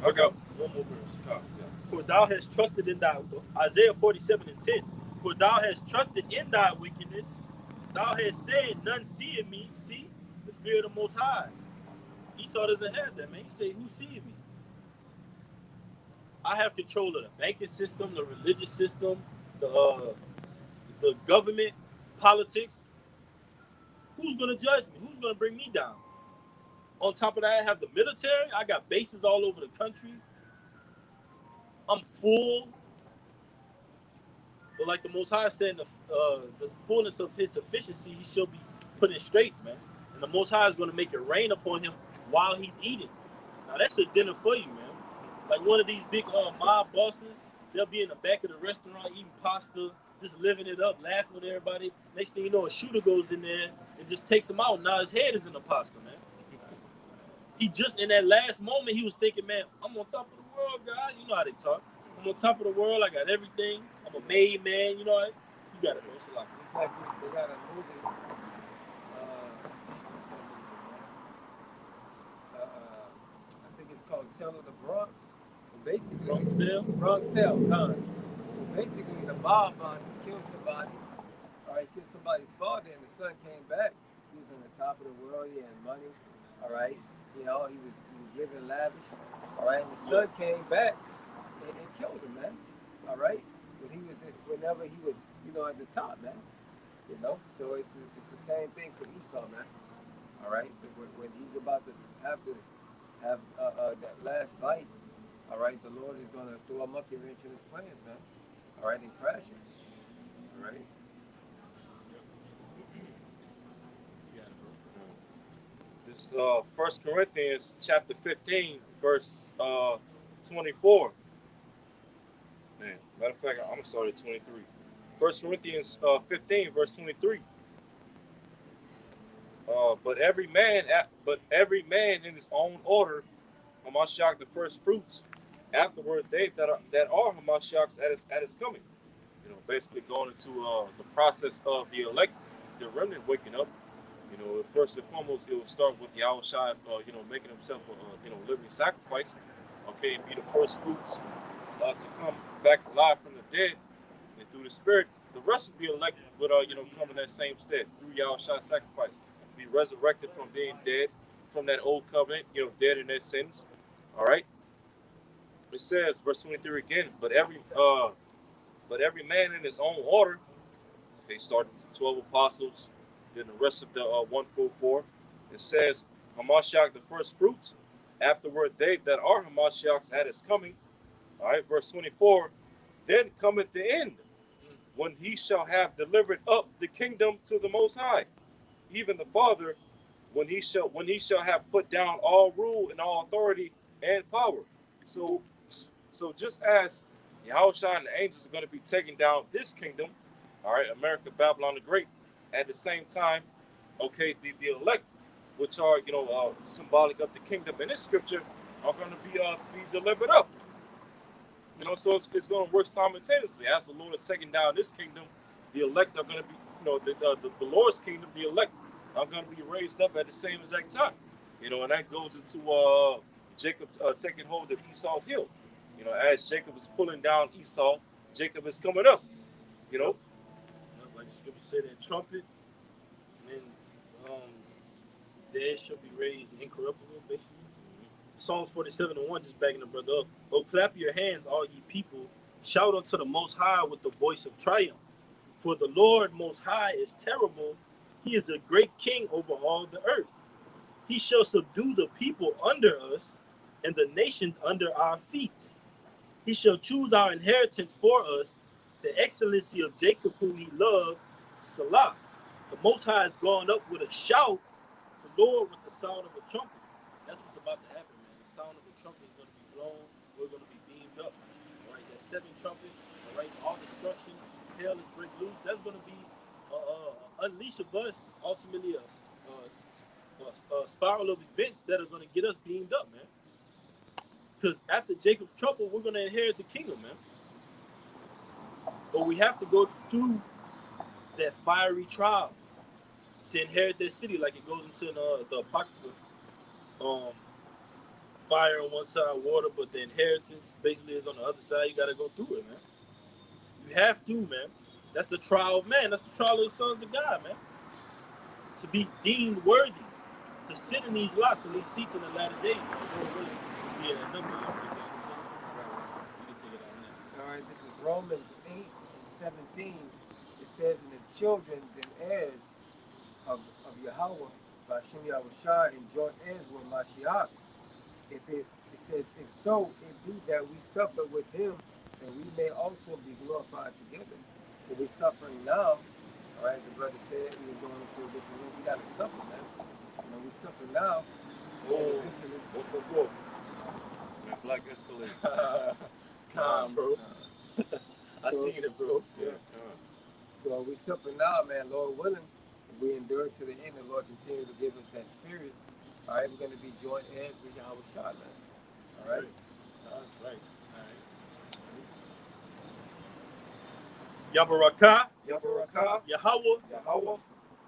I got one more verse. yeah. "For thou hast trusted in thy," Isaiah 47 and 10. "For thou hast trusted in thy wickedness. Thou hast said, none seeth me." See? The fear of the Most High. Esau doesn't have that, man. He say, who seeth me? I have control of the banking system, the religious system, the government, politics. Who's going to judge me? Who's going to bring me down? On top of that, I have the military. I got bases all over the country. I'm full. But like the Most High said, the fullness of his sufficiency, he shall be put in straits, man. And the Most High is going to make it rain upon him while he's eating. Now, that's a dinner for you, man. Like one of these big mob bosses, they'll be in the back of the restaurant eating pasta, just living it up, laughing with everybody. Next thing you know, a shooter goes in there and just takes him out. Now his head is in a pasta, man. He just in that last moment, he was thinking, man, I'm on top of the world, God. You know how they talk. I'm on top of the world. I got everything. I'm a made man. You know what? You got it, bro. It's like Just like they got a movie. I think it's called Tale of the Bronx. Basically, Bronx Tale, basically, the mob boss killed somebody. All right, killed somebody's father, and the son came back. He was on the top of the world. He had money. All right, you know, he was living lavish. All right, and the son came back and killed him, man. All right, but whenever he was, you know, at the top, man. You know, so it's the same thing for Esau, man. All right, when he's about to have that last bite. All right, the Lord is going to throw a monkey wrench in his plans, man. All right, and crash it. All right. This 1 Corinthians chapter 15, verse 24. Man, matter of fact, I'm going to start at 23. 1 Corinthians 15, verse 23. But every man in his own order, Hamashiach the first fruits. Afterward, they that are Hamashiachs at his coming. You know, basically going into the process of the elect, the remnant waking up. You know, first and foremost, it will start with Yahushua, you know, making himself a living sacrifice. Okay, and be the first fruits to come back alive from the dead, and through the Spirit, the rest of the elect would come in that same stead through Yahushua's sacrifice, be resurrected from being dead, from that old covenant, you know, dead in their sins. All right. It says, verse 23 again, but every man in his own order. They started with the 12 apostles, then the rest of the 144. It says, Hamashiach the first fruits. Afterward, they that are Hamashiachs at his coming. All right, verse 24. Then cometh the end, when he shall have delivered up the kingdom to the Most High, even the Father, when he shall have put down all rule and all authority and power. So just as Yahushua and the angels are going to be taking down this kingdom, all right, America, Babylon the Great, at the same time, okay, the elect, which are symbolic of the kingdom in this scripture, are going to be delivered up. You know, so it's going to work simultaneously. As the Lord is taking down this kingdom, the elect are going to be, the Lord's kingdom, the elect are going to be raised up at the same exact time. You know, and that goes into Jacob taking hold of Esau's heel. You know, as Jacob is pulling down Esau, Jacob is coming up. You know, like the scripture said, that trumpet, and dead shall be raised incorruptible, basically. Psalms 47:1, just backing the brother up. Oh, clap your hands, all ye people. Shout unto the Most High with the voice of triumph. For the Lord Most High is terrible. He is a great king over all the earth. He shall subdue the people under us and the nations under our feet. He shall choose our inheritance for us, the excellency of Jacob whom he loved, Salah. The Most High is gone up with a shout, the Lord with the sound of a trumpet. That's what's about to happen, man. The sound of the trumpet is going to be blown. We're going to be beamed up. All right, that seventh trumpet, all right, all destruction, hell is break loose. That's going to be unleash of us, ultimately a spiral of events that are going to get us beamed up, man. Because after Jacob's trouble, we're going to inherit the kingdom, man. But we have to go through that fiery trial to inherit that city, like it goes into the Apocrypha. Fire on one side, water, but the inheritance basically is on the other side. You got to go through it, man. You have to, man. That's the trial of man. That's the trial of the sons of God, man. To be deemed worthy to sit in these lots and these seats in the latter days. Yeah, that number. You can take it on now. All right, this is Romans 8:17. It says, "And the children and heirs of Yahweh, Bashem Yahushua, and joint heirs with Mashiach. It says, if so, it be that we suffer with him, and we may also be glorified together." So we're suffering now. All right, the brother said he was going into a different room. We got to suffer, man. You know, we suffer now. Oh, 144. That black Escalade. Calm, bro. I seen it, bro. Yeah, So we suffer now, man, Lord willing. If we endure to the end, the Lord continue to give us that spirit. All right, we're going to be joint heirs with Yahweh Shai, man. All right? Right. Yabaraka, Yabaraka, Yahweh, Yahweh,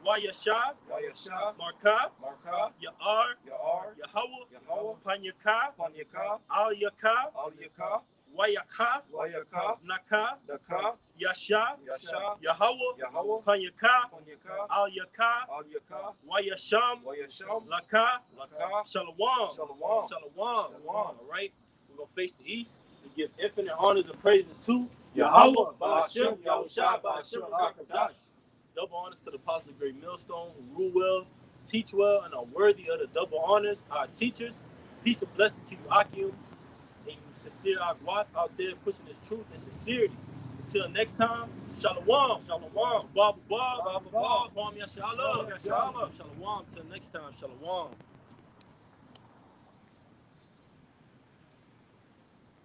Wayashab, Wayasha, Marka, Marka, Ya'ar, Ya'ar, Yahweh, Yahweh, Panyaka, Panyaka, Al Yaka, Aliyaka, Wayaka, Wayaka, Naka, Naka, Yasha, Yasha, Yahweh, Yahweh, Panyaka, Panyaka, Al Yaka, Aliyaka, Wayasham, Wayasham, Laka, Laka, Shalom. Shalom. Shalom. Shalom. All right, we're going to face the east and give infinite honors and praises to Yahweh, Ba'ashem, Ba'ashem, Yahushua, Yahushua, Ba'ashem, Ba'ashem, Rakadash. Double honors to the apostles of Great Millstone, who rule well, teach well, and are worthy of the double honors. Our teachers, peace and blessing to you, Akim, and you sincere Agwat out there pushing this truth and sincerity. Until next time, Shalom. Shalom. Bob, Bob, Bob. Kwam Yashala. Shalom. Shalom. Till next time, Shalom.